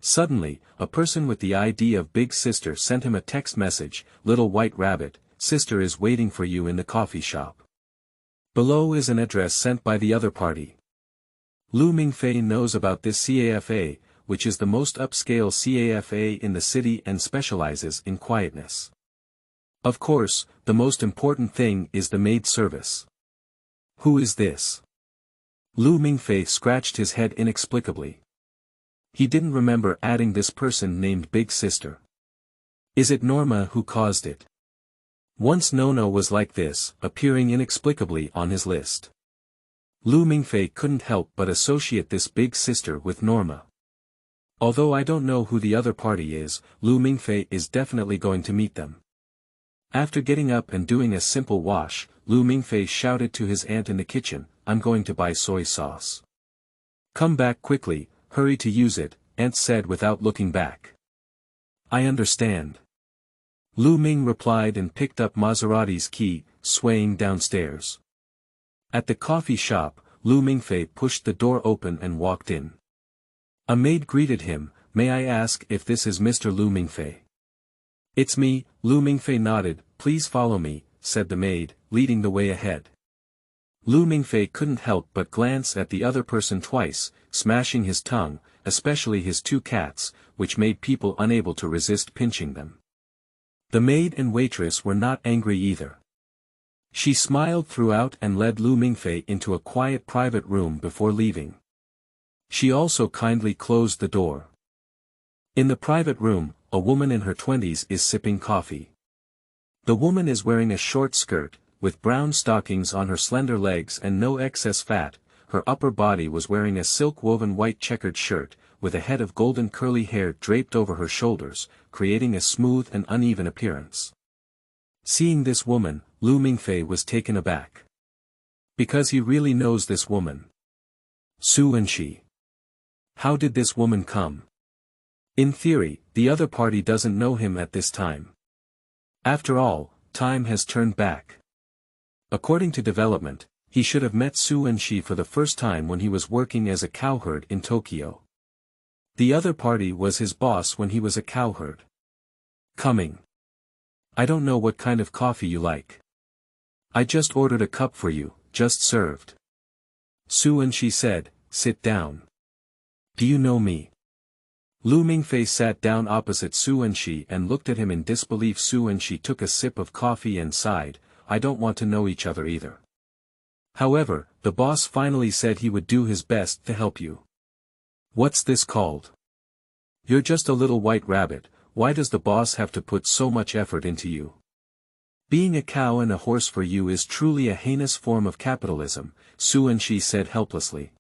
Suddenly, a person with the ID of Big Sister sent him a text message, Little White Rabbit, Sister is waiting for you in the coffee shop. Below is an address sent by the other party. Lu Mingfei knows about this CAFA, which is the most upscale CAFA in the city and specializes in quietness. Of course, the most important thing is the maid service. Who is this? Lu Mingfei scratched his head inexplicably. He didn't remember adding this person named Big Sister. Is it Norma who caused it? Once Nono was like this, appearing inexplicably on his list. Lu Mingfei couldn't help but associate this Big Sister with Norma. Although I don't know who the other party is, Lu Mingfei is definitely going to meet them. After getting up and doing a simple wash, Lu Mingfei shouted to his aunt in the kitchen, I'm going to buy soy sauce. Come back quickly, hurry to use it, Aunt said without looking back. I understand. Lu Ming replied and picked up Maserati's key, swaying downstairs. At the coffee shop, Lu Mingfei pushed the door open and walked in. A maid greeted him, May I ask if this is Mr. Lu Mingfei? It's me, Lu Mingfei nodded, Please follow me, said the maid, leading the way ahead. Lu Mingfei couldn't help but glance at the other person twice, smashing his tongue, especially his 2 cats, which made people unable to resist pinching them. The maid and waitress were not angry either. She smiled throughout and led Lu Mingfei into a quiet private room before leaving. She also kindly closed the door. In the private room, a woman in her 20s is sipping coffee. The woman is wearing a short skirt, with brown stockings on her slender legs and no excess fat. Her upper body was wearing a silk-woven white checkered shirt, with a head of golden curly hair draped over her shoulders, creating a smooth and uneven appearance. Seeing this woman, Lu Mingfei was taken aback. Because he really knows this woman. Su Enxi. How did this woman come? In theory, the other party doesn't know him at this time. After all, time has turned back. According to development, he should have met Su Enxi for the first time when he was working as a cowherd in Tokyo. The other party was his boss when he was a cowherd. Coming. I don't know what kind of coffee you like. I just ordered a cup for you, just served. Su Enxi said, sit down. Do you know me? Lu Mingfei sat down opposite Su Enxi and looked at him in disbelief. Su Enxi took a sip of coffee and sighed, I don't want to know each other either. However, the boss finally said he would do his best to help you. What's this called? You're just a little white rabbit, why does the boss have to put so much effort into you? Being a cow and a horse for you is truly a heinous form of capitalism, Su Enxi said helplessly.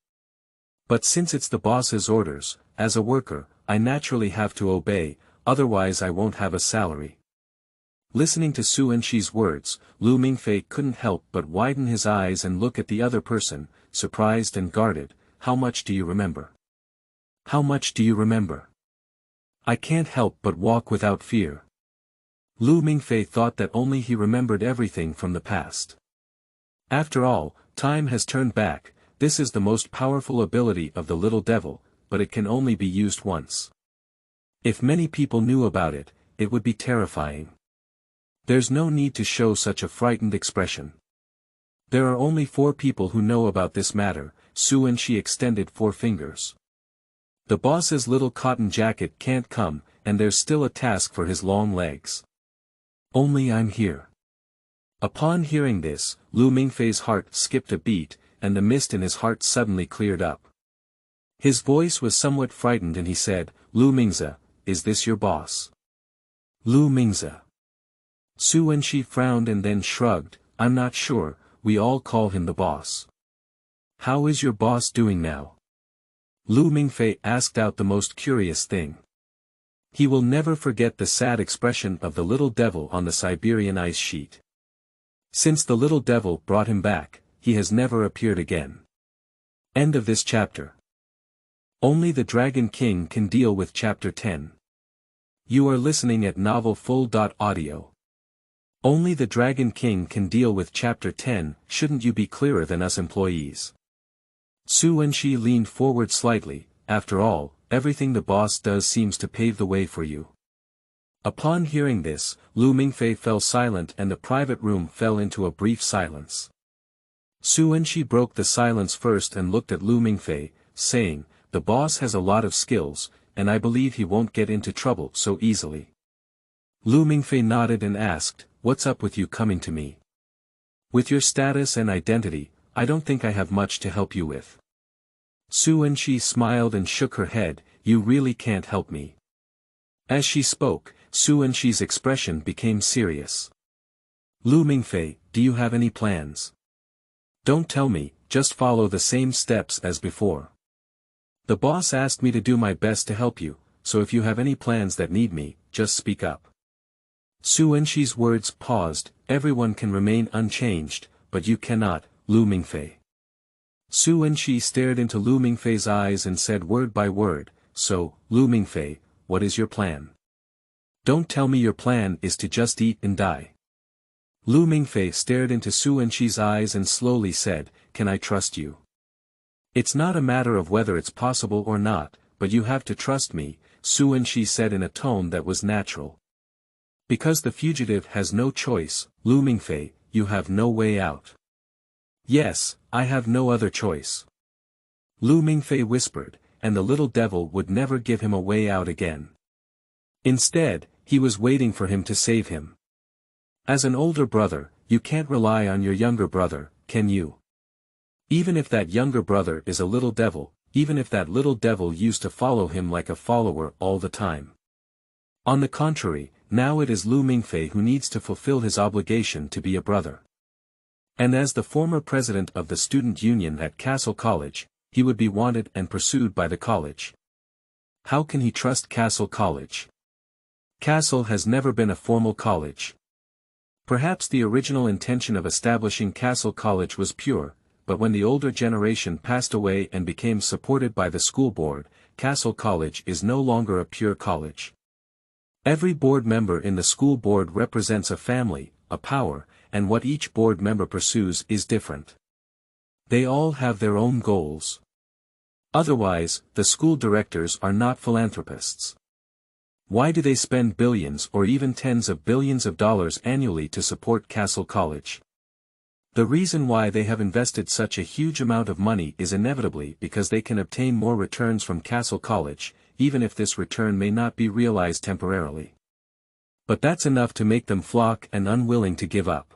But since it's the boss's orders, as a worker, I naturally have to obey, otherwise I won't have a salary. Listening to Su Enxi's words, Lu Mingfei couldn't help but widen his eyes and look at the other person, surprised and guarded. How much do you remember? How much do you remember? I can't help but walk without fear. Lu Mingfei thought that only he remembered everything from the past. After all, time has turned back, this is the most powerful ability of the little devil, but it can only be used once. If many people knew about it, it would be terrifying. There's no need to show such a frightened expression. There are only 4 people who know about this matter, Su Enxi extended 4 fingers. The boss's little cotton jacket can't come, and there's still a task for his long legs. Only I'm here. Upon hearing this, Lu Mingfei's heart skipped a beat, and the mist in his heart suddenly cleared up. His voice was somewhat frightened and he said, Lu Mingze, is this your boss? Lu Mingze. Su Enxi frowned and then shrugged, I'm not sure, we all call him the boss. How is your boss doing now? Lu Mingfei asked out the most curious thing. He will never forget the sad expression of the little devil on the Siberian ice sheet. Since the little devil brought him back, he has never appeared again. End of this chapter. Only the Dragon King can deal with Chapter 10. You are listening at novelfull.audio. Only the Dragon King can deal with Chapter 10, shouldn't you be clearer than us employees? Su Enxi leaned forward slightly, after all, everything the boss does seems to pave the way for you. Upon hearing this, Lu Mingfei fell silent and the private room fell into a brief silence. Su Enxi broke the silence first and looked at Lu Mingfei, saying, the boss has a lot of skills, and I believe he won't get into trouble so easily. Lu Mingfei nodded and asked, what's up with you coming to me? With your status and identity, I don't think I have much to help you with. Su Enxi smiled and shook her head, you really can't help me. As she spoke, Su Enxi's expression became serious. Lu Mingfei, do you have any plans? Don't tell me, just follow the same steps as before. The boss asked me to do my best to help you, so if you have any plans that need me, just speak up. Su Enxi's words paused, everyone can remain unchanged, but you cannot, Lu Mingfei. Su Enxi stared into Lu Mingfei's eyes and said word by word, so, Lu Mingfei, what is your plan? Don't tell me your plan is to just eat and die. Lu Mingfei stared into Su Enxi's eyes and slowly said, can I trust you? It's not a matter of whether it's possible or not, but you have to trust me, Su Enxi said in a tone that was natural. Because the fugitive has no choice, Lu Mingfei, you have no way out. Yes, I have no other choice. Lu Mingfei whispered, and the little devil would never give him a way out again. Instead, he was waiting for him to save him. As an older brother, you can't rely on your younger brother, can you? Even if that younger brother is a little devil, even if that little devil used to follow him like a follower all the time. On the contrary, now it is Lu Mingfei who needs to fulfill his obligation to be a brother. And as the former president of the student union at Kassel College, he would be wanted and pursued by the college. How can he trust Kassel College? Kassel has never been a formal college. Perhaps the original intention of establishing Kassel College was pure, but when the older generation passed away and became supported by the school board, Kassel College is no longer a pure college. Every board member in the school board represents a family, a power, and what each board member pursues is different. They all have their own goals. Otherwise, the school directors are not philanthropists. Why do they spend billions or even tens of billions of dollars annually to support Kassel College? The reason why they have invested such a huge amount of money is inevitably because they can obtain more returns from Kassel College, even if this return may not be realized temporarily. But that's enough to make them flock and unwilling to give up.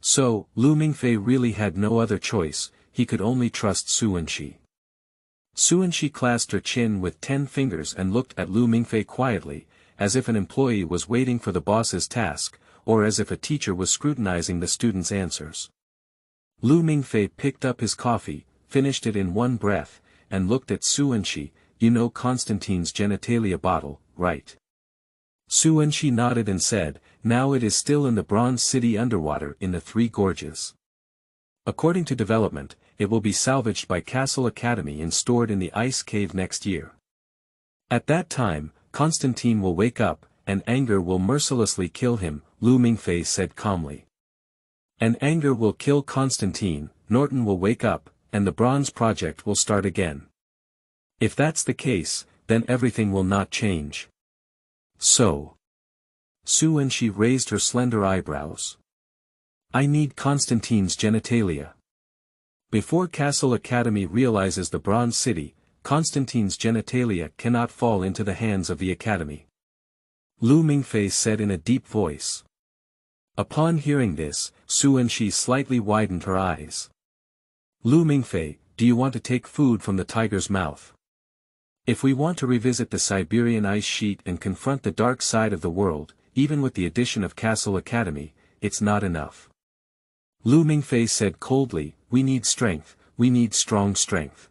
So, Lu Mingfei really had no other choice, he could only trust Enxi. Enxi clasped her chin with 10 fingers and looked at Lu Mingfei quietly, as if an employee was waiting for the boss's task, or as if a teacher was scrutinizing the student's answers. Lu Mingfei picked up his coffee, finished it in one breath, and looked at Enxi. You know Constantine's genitalia bottle, right? Enxi nodded and said, now it is still in the Bronze City underwater in the Three Gorges. According to development, it will be salvaged by Kassel Academy and stored in the ice cave next year. At that time, Constantine will wake up, and anger will mercilessly kill him, Lu Mingfei said calmly. And anger will kill Constantine, Norton will wake up, and the Bronze Project will start again. If that's the case, then everything will not change. So. Enxi raised her slender eyebrows. I need Constantine's genitalia. Before Kassel Academy realizes the Bronze City, Constantine's genitalia cannot fall into the hands of the Academy. Lu Mingfei said in a deep voice. Upon hearing this, Enxi slightly widened her eyes. Lu Mingfei, do you want to take food from the tiger's mouth? If we want to revisit the Siberian ice sheet and confront the dark side of the world, even with the addition of Kassel Academy, it's not enough. Lu Mingfei said coldly, we need strength, we need strong strength.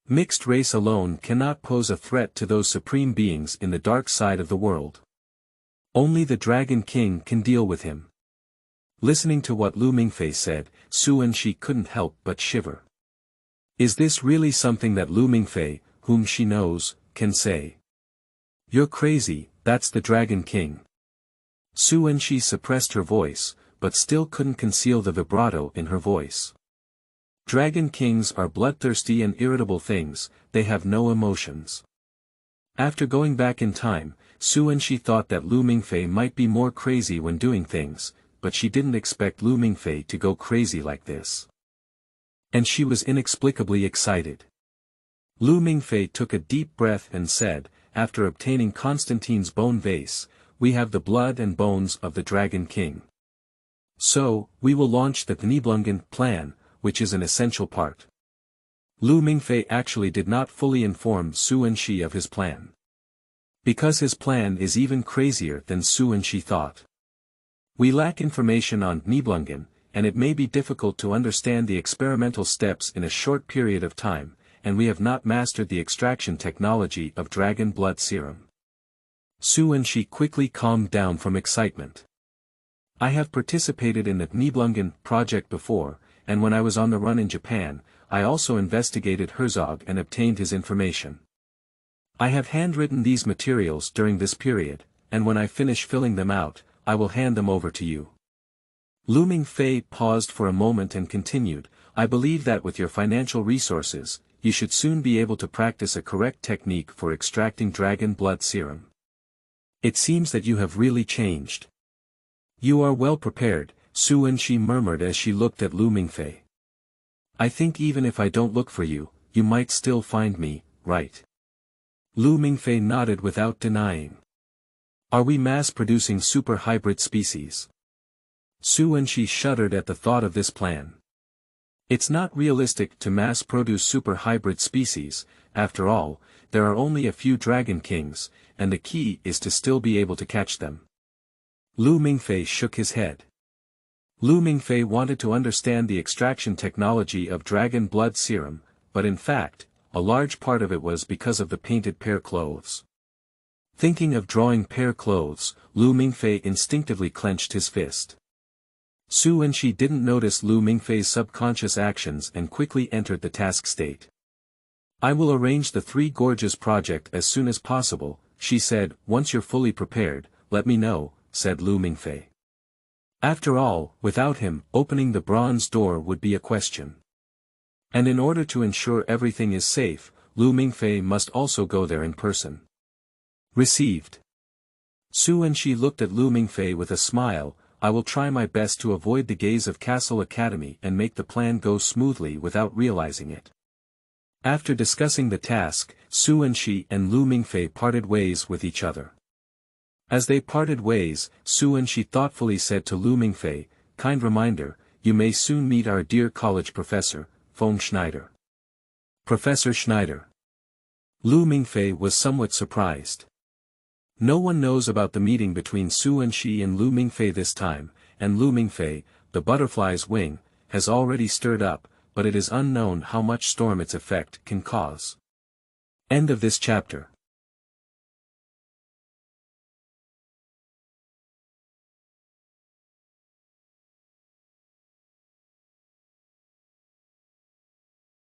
Mixed race alone cannot pose a threat to those supreme beings in the dark side of the world. Only the Dragon King can deal with him. Listening to what Lu Mingfei said, Enxi couldn't help but shiver. Is this really something that Lu Mingfei, whom she knows, can say? You're crazy, that's the Dragon King. Enxi suppressed her voice, but still couldn't conceal the vibrato in her voice. Dragon Kings are bloodthirsty and irritable things, they have no emotions. After going back in time, Enxi thought that Lu Mingfei might be more crazy when doing things, but she didn't expect Lu Mingfei to go crazy like this. And she was inexplicably excited. Lu Mingfei took a deep breath and said, after obtaining Constantine's bone vase, we have the blood and bones of the Dragon King. So, we will launch the Nibelungen plan, which is an essential part. Lu Mingfei actually did not fully inform Enxi of his plan. Because his plan is even crazier than Enxi thought. We lack information on Nibelungen, and it may be difficult to understand the experimental steps in a short period of time, and we have not mastered the extraction technology of dragon blood serum. Enxi quickly calmed down from excitement. I have participated in the Nibelungen project before, and when I was on the run in Japan, I also investigated Herzog and obtained his information. I have handwritten these materials during this period, and when I finish filling them out, I will hand them over to you. Lu Mingfei paused for a moment and continued, I believe that with your financial resources, you should soon be able to practice a correct technique for extracting dragon blood serum. It seems that you have really changed. You are well prepared, Enxi murmured as she looked at Lu Mingfei. I think even if I don't look for you, you might still find me, right? Lu Mingfei nodded without denying. Are we mass-producing super hybrid species? Enxi shuddered at the thought of this plan. It's not realistic to mass-produce super hybrid species, after all, there are only a few Dragon Kings, and the key is to still be able to catch them. Lu Mingfei shook his head. Lu Mingfei wanted to understand the extraction technology of dragon blood serum, but in fact, a large part of it was because of the painted pear clothes. Thinking of drawing pear clothes, Lu Mingfei instinctively clenched his fist. Enxi didn't notice Lu Mingfei's subconscious actions and quickly entered the task state. I will arrange the Three Gorges project as soon as possible, she said, once you're fully prepared, let me know, said Lu Mingfei. After all, without him, opening the bronze door would be a question. And in order to ensure everything is safe, Lu Mingfei must also go there in person. Received. Su Enxi looked at Lu Mingfei with a smile. I will try my best to avoid the gaze of Kassel Academy and make the plan go smoothly without realizing it. After discussing the task, Su Enxi and Lu Mingfei parted ways with each other. As they parted ways, Su Enxi thoughtfully said to Lu Mingfei, kind reminder, you may soon meet our dear college professor, von Schneider. Professor Schneider. Lu Mingfei was somewhat surprised. No one knows about the meeting between Su Enxi and Lu Mingfei this time, and Lu Mingfei, the butterfly's wing, has already stirred up, but it is unknown how much storm its effect can cause. End of this chapter.